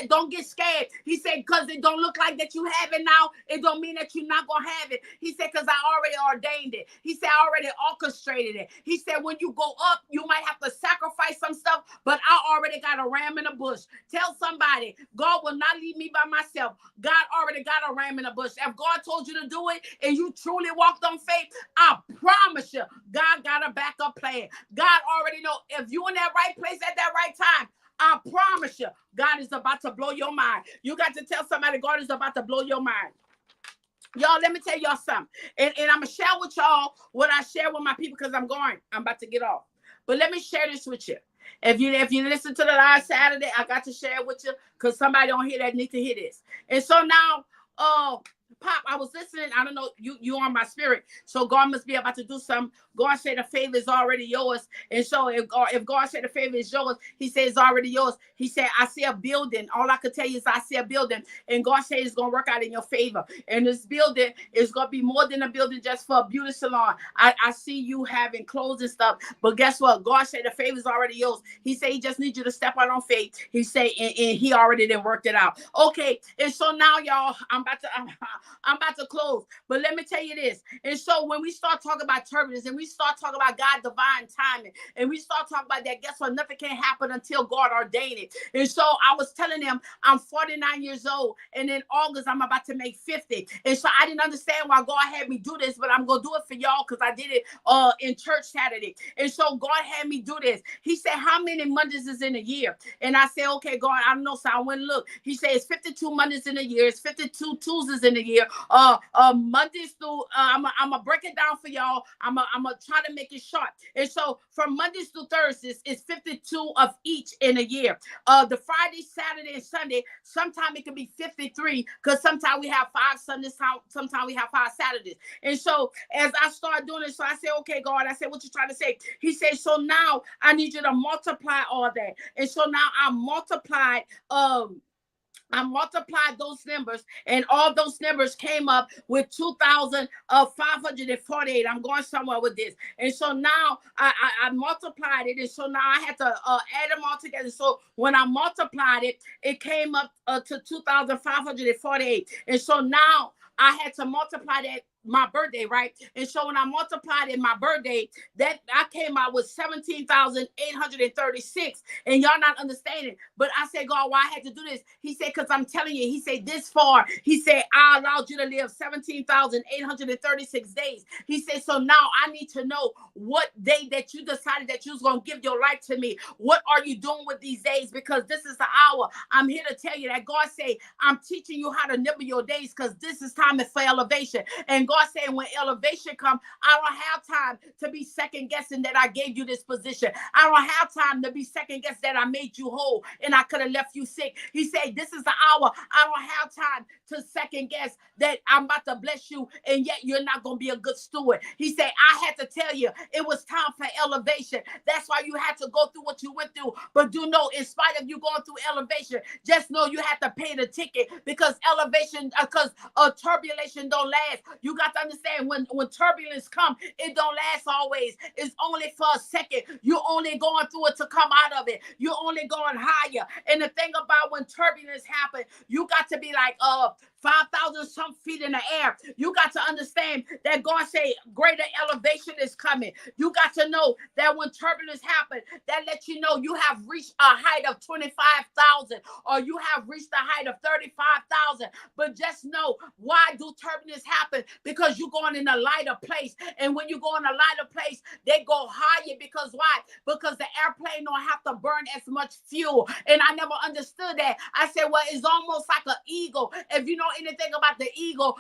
don't get scared. He said, because it don't look like that you have it now, it don't mean that you're not gonna have it. He said, because I already ordained it. He said, I already orchestrated it. He said, when you go up, you might have to sacrifice some stuff, but I already got a ram in the bush. Tell somebody, God will not leave me by myself. God already got a ram in the bush. If God told you to do it and you truly walked on faith, I promise you, God got a backup plan. God already know if you're in that right place at that right time. I promise you, God is about to blow your mind. You got to tell somebody God is about to blow your mind. Y'all, let me tell y'all something. And I'm going to share with y'all what I share with my people because I'm about to get off. But let me share this with you. If you listen to the last Saturday, I got to share it with you because somebody on here that need to hear this. And so now, Pop, I was listening. I don't know, you on my spirit. So God must be about to do something. God said the favor is already yours. And so if God said the favor is yours, he said it's already yours. He said, I see a building. All I could tell you is I see a building. And God said it's going to work out in your favor. And this building is going to be more than a building just for a beauty salon. I see you having clothes and stuff. But guess what? God said the favor is already yours. He said he just needs you to step out on faith. He said, and he already done worked it out. Okay. And so now, y'all, I'm about to close. But let me tell you this. And so when we start talking about turbulence and we start talking about God's divine timing and we start talking about that, guess what? Nothing can happen until God ordained it. And so I was telling them I'm 49 years old and in August I'm about to make 50. And so I didn't understand why God had me do this, but I'm going to do it for y'all because I did it in church Saturday. And so God had me do this. He said, how many Mondays is in a year? And I said, okay, God, I don't know. So I went and looked. He said, it's 52 Mondays in a year. It's 52 Tuesdays in a year. Mondays through, I'm gonna break it down for y'all. I'm gonna try to make it short. And so from Mondays through Thursdays, it's 52 of each in a year. The Friday, Saturday, and Sunday, sometimes it can be 53 because sometimes we have 5 Sundays, sometimes we have 5 Saturdays. And so as I started doing it, so I said, okay, God, I said, what you trying to say? He said, so now I need you to multiply all that. And so now I multiplied those numbers, and all those numbers came up with 2,548. I'm going somewhere with this. And so now I multiplied it, and so now I had to add them all together. So when I multiplied it, it came up to 2,548. And so now I had to multiply that my birthday, right? And so when I multiplied in my birthday, that I came out with 17,836. And y'all not understanding. But I said, God, why I had to do this? He said, because I'm telling you, he said, this far, he said, I allowed you to live 17,836 days. He said, so now I need to know what day that you decided that you was going to give your life to me. What are you doing with these days? Because this is the hour. I'm here to tell you that God say, I'm teaching you how to nibble your days because this is time for elevation. And God saying when elevation comes, I don't have time to be second guessing that I gave you this position. I don't have time to be second guessing that I made you whole and I could have left you sick. He said, this is the hour. I don't have time to second guess that I'm about to bless you and yet you're not going to be a good steward. He said, I had to tell you it was time for elevation. That's why you had to go through what you went through. But do know, in spite of you going through elevation, just know you had to pay the ticket because elevation, because turbulence don't last. You got to understand when turbulence come, it don't last always. It's only for a second. You're only going through it to come out of it. You're only going higher. And the thing about when turbulence happen, you got to be like 5,000 some feet in the air. You got to understand that God say greater elevation is coming. You got to know that when turbulence happen, that lets you know you have reached a height of 25,000 or you have reached a height of 35,000. But just know, why do turbulence happen? Because you're going in a lighter place. And when you go in a lighter place, they go higher. Because why? Because the airplane don't have to burn as much fuel. And I never understood that. I said, well, it's almost like an eagle. If you know anything about the eagle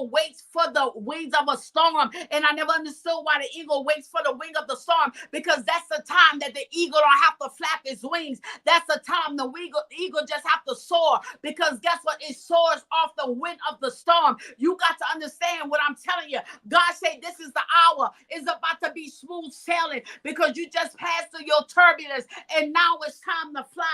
waits for the wings of a storm. And I never understood why the eagle waits for the wing of the storm, because that's the time that the eagle don't have to flap its wings. That's the time the eagle just have to soar, because guess what? It soars off the wind of the storm. You got to understand what I'm telling you. God said this is the hour. It's about to be smooth sailing because you just passed through your turbulence, and now it's time to fly.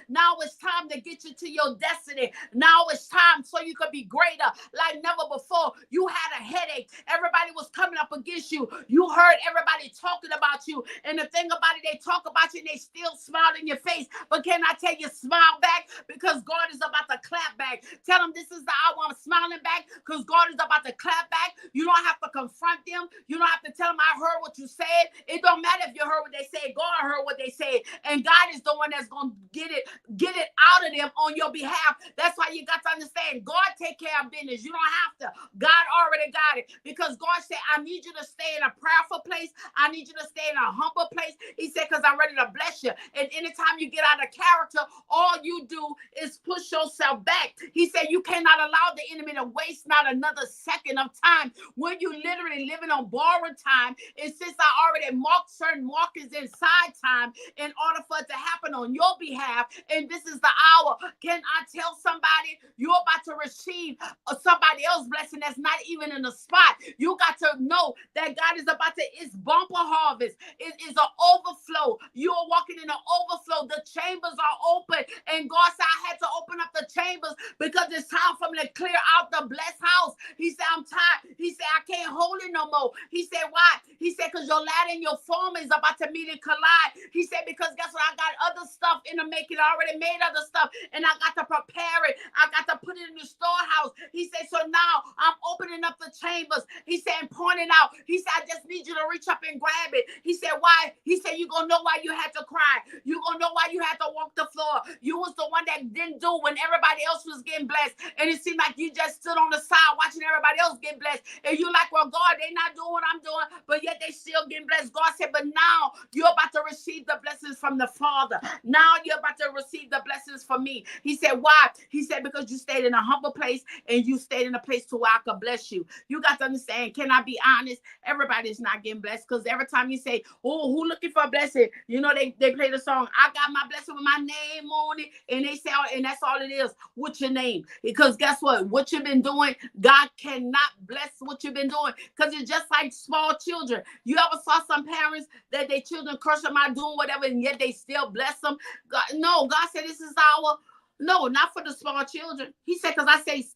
Now it's time to get you to your destiny. Now it's time so you could be greater like never before. You had a headache. Everybody was coming up against you. You heard everybody talking about you. And the thing about it, they talk about you and they still smile in your face. But can I tell you, smile back, because God is about to clap back. Tell them this is the hour I'm smiling back, because God is about to clap back. You don't have to confront them. You don't have to tell them, I heard what you said. It don't matter if you heard what they said. God heard what they said. And God is the one that's going to get it out of them on your behalf. That's why you got to understand, God take care of business. You don't have to. God already got it, because God said, I need you to stay in a prayerful place. I need you to stay in a humble place. He said, because I'm ready to bless you. And anytime you get out of character, all you do is push yourself back. He said, you cannot allow the enemy to waste not another second of time when you literally living on borrowed time. And since I already marked certain markers inside time in order for it to happen on your behalf, and this is the hour. Can I tell somebody you're about to receive somebody else's blessing that's not even in the spot? You got to know that God is about to, it's bumper harvest. It is an overflow. You are walking in an overflow. The chambers are open. And God said, I had to open up the chambers because it's time for me to clear out the blessed house. He said, I'm tired. He said, I can't hold it no more. He said, why? He said, because your ladder and your form is about to meet and collide. He said, because guess what? I got other stuff in the making. I already made other stuff, and I got to prepare it. I got to put it in the storehouse. He said, so now I'm opening up the chambers. He said, and pointing out. He said, I just need you to reach up and grab it. He said, why? He said, you're going to know why you had to cry. You're going to know why you had to walk the floor. You was the one that didn't do when everybody else was getting blessed. And it seemed like you just stood on the side watching everybody else get blessed. And you like, well, God, they not doing what I'm doing, but yet they still getting blessed. God said, but now you're about to receive the blessings from the Father. Now you're about to receive the blessings from me. He said, why? He said, because you stayed in a humble place and you stayed in a place to where I could bless you. You got to understand, can I be honest? Everybody's not getting blessed, because every time you say, oh, who looking for a blessing? You know, they play the song, I got my blessing with my name on it. And they say, and that's all it is. What's your name? Because guess what? What you've been doing, God cannot bless what you've been doing, because it's just like small children. You ever saw some parents that their children curse them out doing whatever, and yet they still bless them? God, no, God said this is our, no, not for the small children. He said, because I say,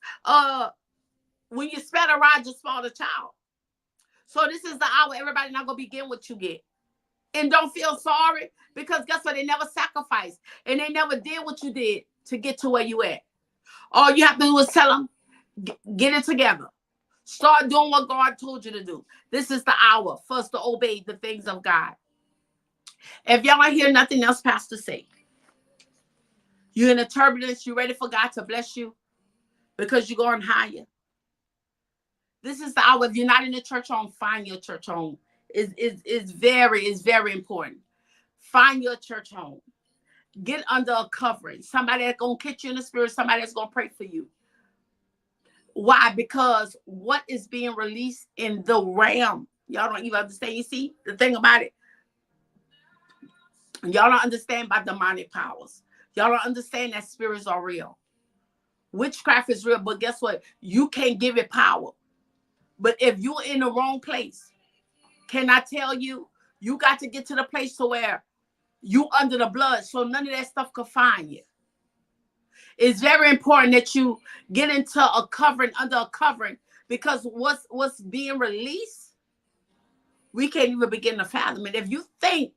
when you spare a rod, you spoil the child. So this is the hour. Everybody not going to be getting what you get. And don't feel sorry, because guess what? They never sacrificed, and they never did what you did to get to where you at. All you have to do is tell them, get it together. Start doing what God told you to do. This is the hour for us to obey the things of God. If y'all don't hear nothing else Pastor say, you're in a turbulence, you're ready for God to bless you because you're going higher. This is the hour. If you're not in the church home, find your church home. It's very important. Find your church home. Get under a covering. Somebody that's going to catch you in the spirit. Somebody that's going to pray for you. Why? Because what is being released in the realm, y'all don't even understand. You see, the thing about it, y'all don't understand about demonic powers. Y'all don't understand that spirits are real. Witchcraft is real, but guess what? You can't give it power. But if you're in the wrong place, can I tell you, you got to get to the place to where you under the blood, so none of that stuff can find you. It's very important that you get into a covering, under a covering, because what's being released, we can't even begin to fathom it. If you think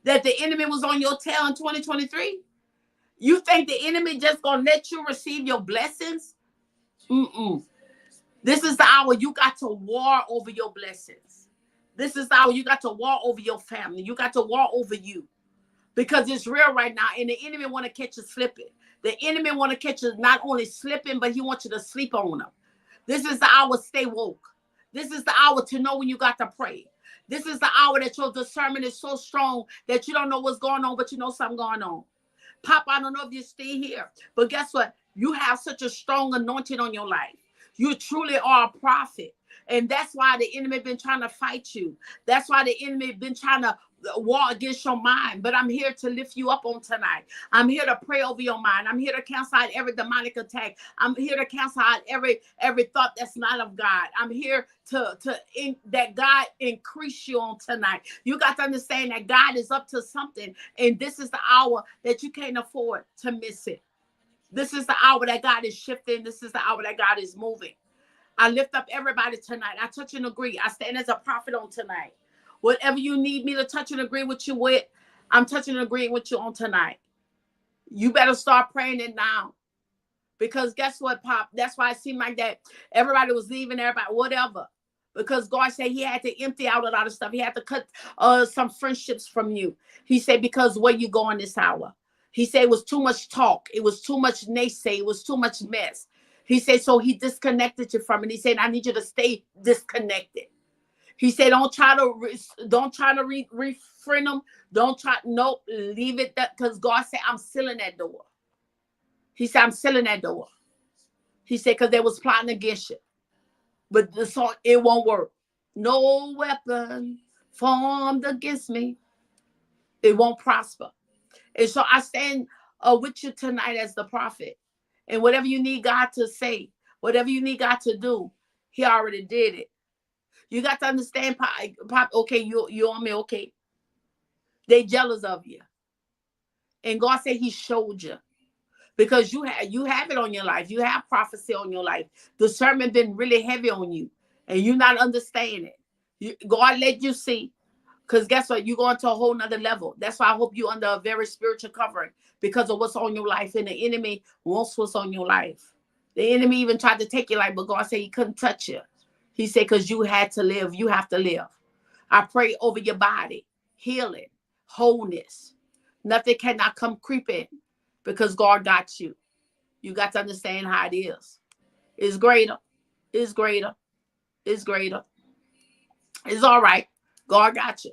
that the enemy was on your tail in 2023, you think the enemy just gonna let you receive your blessings? This is the hour you got to war over your blessings. This is the hour you got to war over your family. You got to war over you, because it's real right now, and the enemy want to catch you slipping. The enemy want to catch you not only slipping, but he wants you to sleep on them. This is the hour, stay woke. This is the hour to know when you got to pray. This is the hour that your discernment is so strong that you don't know what's going on, but you know something going on. Papa, I don't know if you stay here, but guess what? You have such a strong anointing on your life. You truly are a prophet. And that's why the enemy been trying to fight you. That's why the enemy been trying to war against your mind. But I'm here to lift you up on tonight. I'm here to pray over your mind. I'm here to cancel out every demonic attack. I'm here to cancel out every thought that's not of God. I'm here that God increase you on tonight. You got to understand that God is up to something, and this is the hour that you can't afford to miss it. This is the hour that God is shifting. This is the hour that God is moving. I lift up everybody tonight. I touch and agree. I stand as a prophet on tonight. Whatever you need me to touch and agree with you with, I'm touching and agreeing with you on tonight. You better start praying it now. Because guess what, Pop? That's why it seemed like that everybody was leaving, everybody, whatever. Because God said he had to empty out a lot of stuff. He had to cut some friendships from you. He said, because where you going this hour? He said it was too much talk. It was too much naysay. It was too much mess. He said, so he disconnected you from it. He said, I need you to stay disconnected. He said, don't try to refriend them. Nope, leave it that, because God said, I'm sealing that door. He said, I'm sealing that door. He said, because they was plotting against you. But the song, it won't work. No weapon formed against me. It won't prosper. And so I stand with you tonight as the prophet. And whatever you need God to say, whatever you need God to do, he already did it. You got to understand, Pop, okay, you on me, okay. They jealous of you. And God said he showed you. Because you have it on your life. You have prophecy on your life. The sermon been really heavy on you. And you're not understanding it. God let you see. Because guess what? You're going to a whole nother level. That's why I hope you're under a very spiritual covering. Because of what's on your life. And the enemy wants what's on your life. The enemy even tried to take your life. But God said he couldn't touch you. He said, because you had to live. You have to live. I pray over your body. Healing. Wholeness. Nothing cannot come creeping. Because God got you. You got to understand how it is. It's greater. It's greater. It's greater. It's all right. God got you.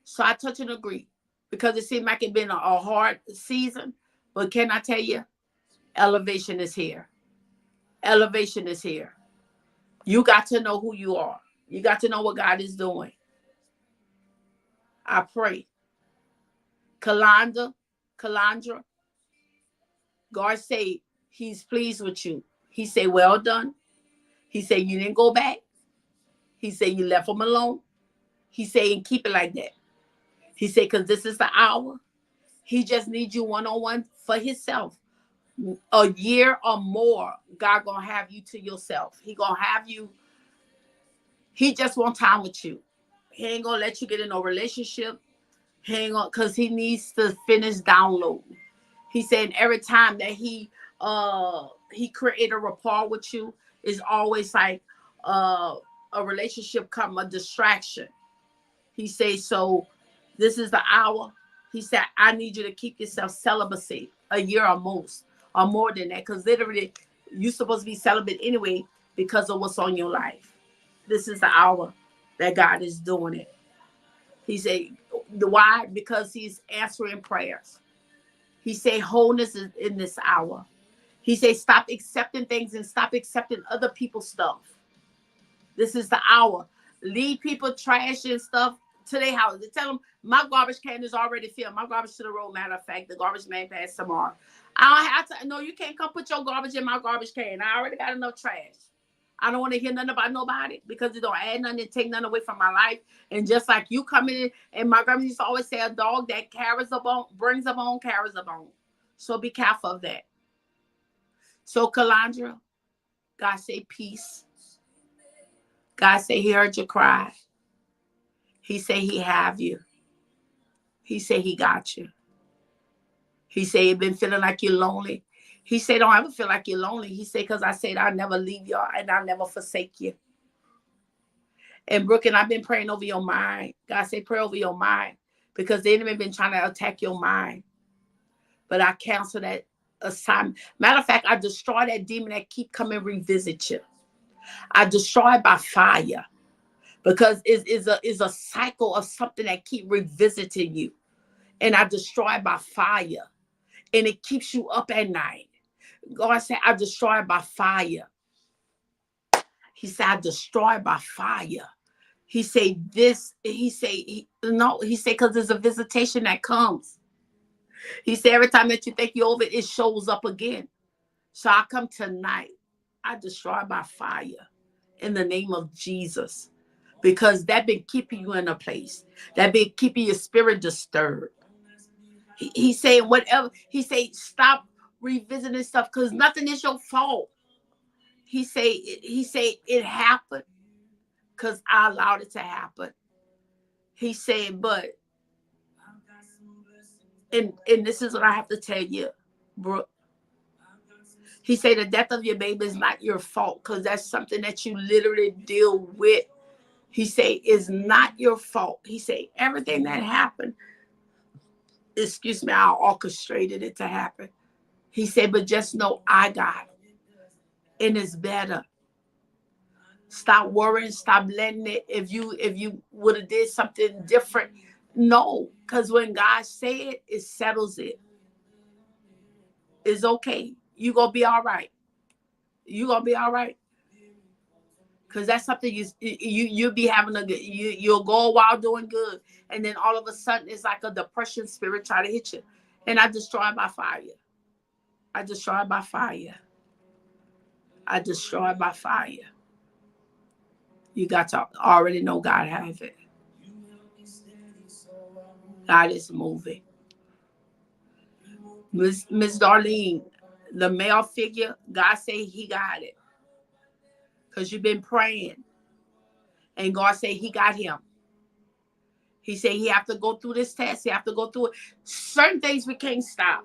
So I touch and agree. Because it seemed like it's been a hard season. But can I tell you? Elevation is here. Elevation is here. You got to know who you are. You got to know what God is doing. I pray. Calandra, God say he's pleased with you. He say, well done. He say, you didn't go back. He say, you left him alone. He say, and keep it like that. He say, because this is the hour. He just needs you one-on-one for himself. A year or more, God gonna have you to yourself. He gonna have you. He just want time with you. He ain't gonna let you get in a relationship. He ain't gonna, because he needs to finish downloading. He said every time that he created a rapport with you, is always like a relationship come a distraction. He says, so this is the hour. He said, I need you to keep yourself celibacy a year or more than that. Because literally, you're supposed to be celibate anyway because of what's on your life. This is the hour that God is doing it. He said, why? Because he's answering prayers. He said, wholeness is in this hour. He said, stop accepting things and stop accepting other people's stuff. This is the hour. Leave people trash and stuff to their house. They tell them, my garbage can is already filled. My garbage to the road, matter of fact. The garbage man passed tomorrow. I don't have to. No, you can't come put your garbage in my garbage can. I already got enough trash. I don't want to hear nothing about nobody because it don't add nothing and take nothing away from my life. And just like you come in, and my grandma used to always say, a dog that carries a bone, brings a bone, carries a bone. So be careful of that. So Calandra, God say peace. God say he heard your cry. He say he have you. He say he got you. He say you been feeling like you're lonely. He said, don't ever feel like you're lonely. He said, because I said, I'll never leave you and I'll never forsake you. And Brooke, and I've been praying over your mind. God said, pray over your mind because the enemy been trying to attack your mind. But I cancel that assignment. Matter of fact, I destroy that demon that keep coming revisit you. I destroy it by fire because it is a cycle of something that keep revisiting you. And I destroy it by fire. And it keeps you up at night. God said, I destroy it by fire. He said, I destroy by fire. He said this, he said, no, he said, because there's a visitation that comes. He said, every time that you think you're over, it shows up again. So I come tonight. I destroy by fire in the name of Jesus. Because that been keeping you in a place. That been keeping your spirit disturbed. He said, whatever. He said, stop revisiting stuff because nothing is your fault. He said it happened because I allowed it to happen. He said, but, and this is what I have to tell you, Brooke. He said the death of your baby is not your fault because that's something that you literally deal with. He said it's not your fault. He said everything that happened, excuse me, I orchestrated it to happen. He said, but just know I got it. And it's better. Stop worrying, stop letting it. If you would have did something different, no. Because when God said it, it settles it. It's okay. You're going to be all right. You're going to be all right. Because that's something you'll be having you'll go a while doing good. And then all of a sudden, it's like a depression spirit try to hit you. And I destroy it by fire. I destroy it by fire. I destroy it by fire. You got to already know God has it. God is moving. Miss Darlene, the male figure, God said he got it. Because you've been praying. And God said he got him. He said he have to go through this test. He have to go through it. Certain things we can't stop.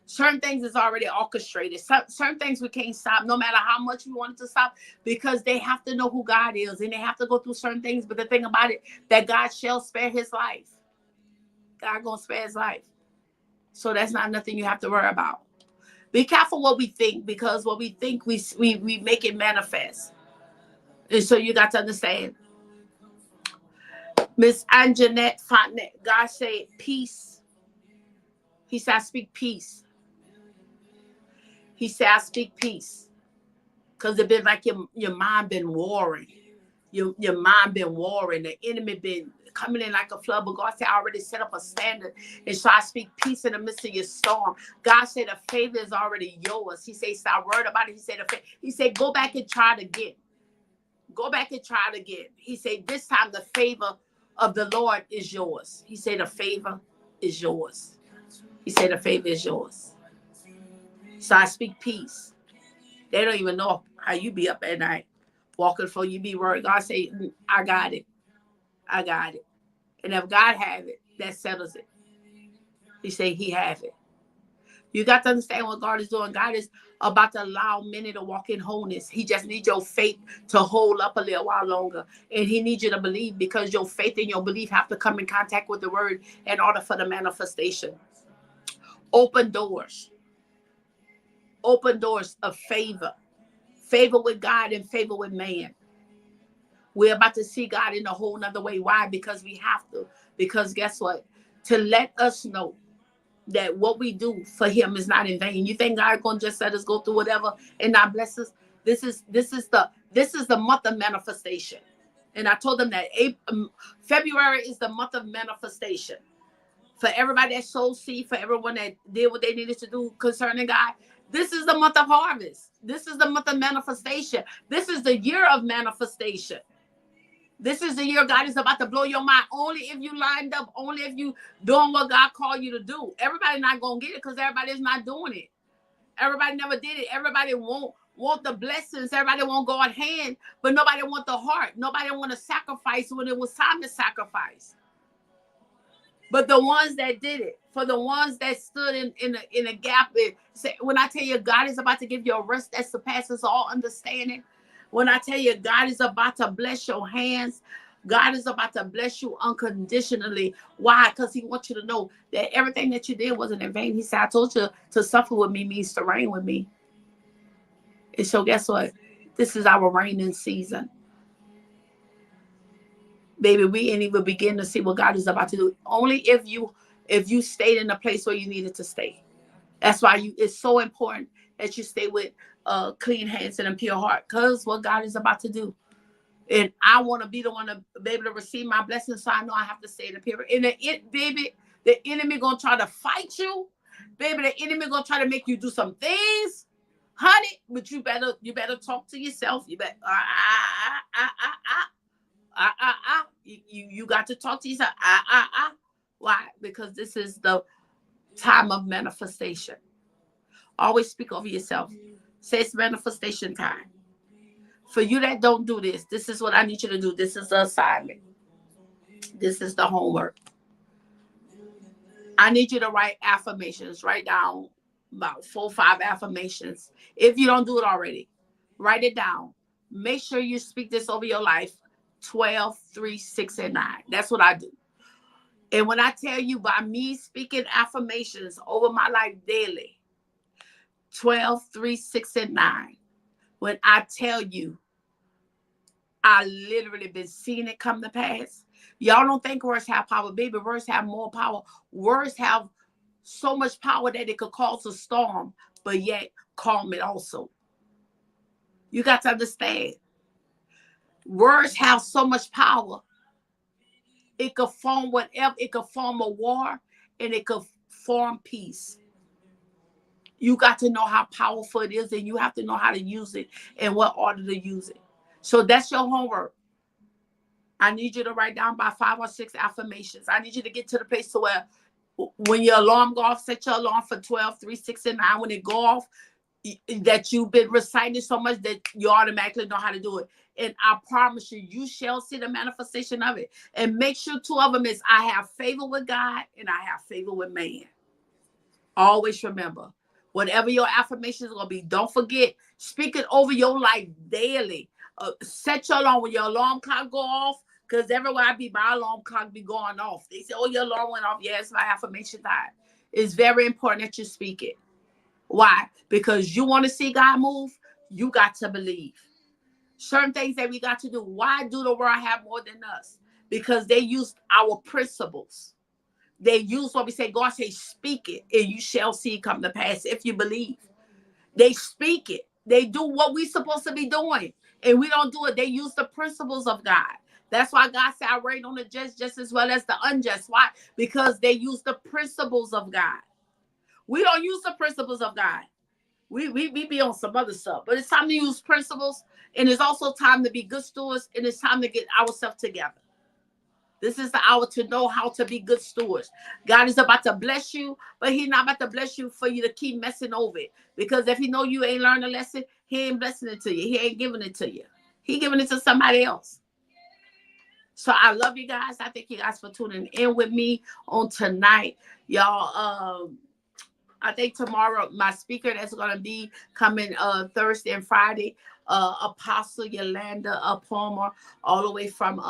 Certain things is already orchestrated. Certain things we can't stop, no matter how much we want it to stop, because they have to know who God is, and they have to go through certain things. But the thing about it, that God shall spare his life. God gonna spare his life. So that's not nothing you have to worry about. Be careful what we think, because what we think, we make it manifest. And so you got to understand. Miss Anjanette Fontenette, God said peace. He said, I speak peace. He said, I speak peace. Because it been like your mind been warring. Your mind been warring. The enemy been coming in like a flood. But God said, I already set up a standard. And so I speak peace in the midst of your storm. God said, the favor is already yours. He said, stop worried about it. He said, go back and try it again. Go back and try it again. He said, this time the favor of the Lord is yours. He said, the favor is yours. He said, the favor is yours. So I speak peace. They don't even know how you be up at night walking for you be worried. God say, I got it. I got it. And if God have it, that settles it. He say he have it. You got to understand what God is doing. God is about to allow many to walk in wholeness. He just needs your faith to hold up a little while longer. And he needs you to believe, because your faith and your belief have to come in contact with the word in order for the manifestation. Open doors. Open doors of favor. Favor with God and favor with man. We're about to see God in a whole nother way. Why? Because we have to. Because guess what? To let us know that what we do for him is not in vain. You think God gonna just let us go through whatever and not bless us? This is the month of manifestation. And I told them that February is the month of manifestation. For everybody that sowed seed, for everyone that did what they needed to do concerning God, this is the month of harvest. This is the month of manifestation. This is the year of manifestation. This is the year God is about to blow your mind. Only if you lined up, only if you doing what God called you to do. Everybody not going to get it because everybody's not doing it. Everybody never did it. Everybody want the blessings. Everybody won't go at hand, but nobody want the heart. Nobody want to sacrifice when it was time to sacrifice. But the ones that did it, for the ones that stood in a gap, when I tell you God is about to give you a rest that surpasses all understanding, when I tell you God is about to bless your hands, God is about to bless you unconditionally. Why? Because he wants you to know that everything that you did wasn't in vain. He said, I told you to suffer with me means to reign with me. And so guess what? This is our reigning season. Baby, we ain't even begin to see what God is about to do. Only if you stayed in the place where you needed to stay. That's why it's so important that you stay with clean hands and a pure heart, because what God is about to do. And I want to be the one to be able to receive my blessings, so I know I have to stay in the period. And baby, the enemy gonna try to fight you, baby. The enemy gonna try to make you do some things, honey. But you better talk to yourself. You better you got to talk to yourself. Why? Because this is the time of manifestation. Always speak over yourself. Say it's manifestation time. For you that don't do this, this is what I need you to do. This is the assignment. This is the homework. I need you to write affirmations. Write down about 4 or 5 affirmations. If you don't do it already, write it down. Make sure you speak this over your life 12, 3, 6, and 9. That's what I do. And when I tell you, by me speaking affirmations over my life daily, 12, 3, 6, and 9, when I tell you, I literally been seeing it come to pass. Y'all don't think words have power. Baby, words have more power. Words have so much power that it could cause a storm, but yet calm it also. You got to understand. Words have so much power. It could form whatever. It could form a war, and it could form peace. You got to know how powerful it is, and you have to know how to use it and what order to use it. So that's your homework. I need you to write down by 5 or 6 affirmations. I need you to get to the place to where when your alarm go off, set your alarm for 12, 3, 6, and 9. When it go off, that you've been reciting so much that you automatically know how to do it. And I promise you, you shall see the manifestation of it. And make sure 2 of them is I have favor with God and I have favor with man. Always remember, whatever your affirmations are going to be, don't forget, speak it over your life daily. Set your alarm when your alarm clock go off, because everywhere I be, my alarm clock be going off. They say, oh, your alarm went off. Yeah, it's my affirmation time. It's very important that you speak it. Why? Because you want to see God move, you got to believe. Certain things that we got to do. Why do the world have more than us? Because they use our principles. They use what we say. God say, speak it, and you shall see it come to pass if you believe. They speak it. They do what we're supposed to be doing, and we don't do it. They use the principles of God. That's why God said, I reign on the just as well as the unjust. Why? Because they use the principles of God. We don't use the principles of God. We be on some other stuff. But it's time to use principles, and it's also time to be good stewards, and it's time to get ourselves together. This is the hour to know how to be good stewards. God is about to bless you, but he's not about to bless you for you to keep messing over it. Because if he know you ain't learned a lesson, he ain't blessing it to you. He ain't giving it to you. He giving it to somebody else. So I love you guys. I thank you guys for tuning in with me on tonight. Y'all, I think tomorrow my speaker that's going to be coming Thursday and Friday, Apostle Yolanda Palmer, all the way from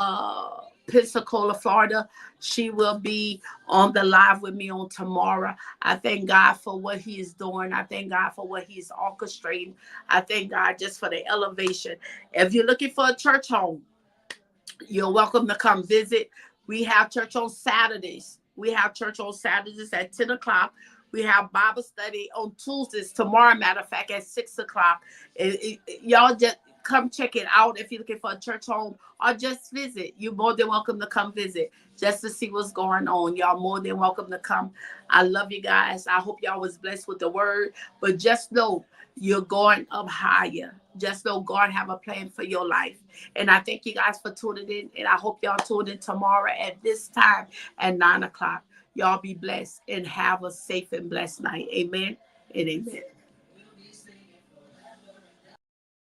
Pensacola, Florida. She will be on the live with me on tomorrow. I thank God for what he is doing. I thank God for what he's orchestrating. I thank God just for the elevation. If you're looking for a church home, you're welcome to come visit. We have church on Saturdays. We have church on Saturdays at 10 o'clock. We have Bible study on Tuesdays, tomorrow, matter of fact, at 6 o'clock. Y'all just come check it out if you're looking for a church home, or just visit. You're more than welcome to come visit just to see what's going on. Y'all more than welcome to come. I love you guys. I hope y'all was blessed with the word. But just know you're going up higher. Just know God have a plan for your life. And I thank you guys for tuning in. And I hope y'all tune in tomorrow at this time at 9 o'clock. Y'all be blessed and have a safe and blessed night. Amen and amen.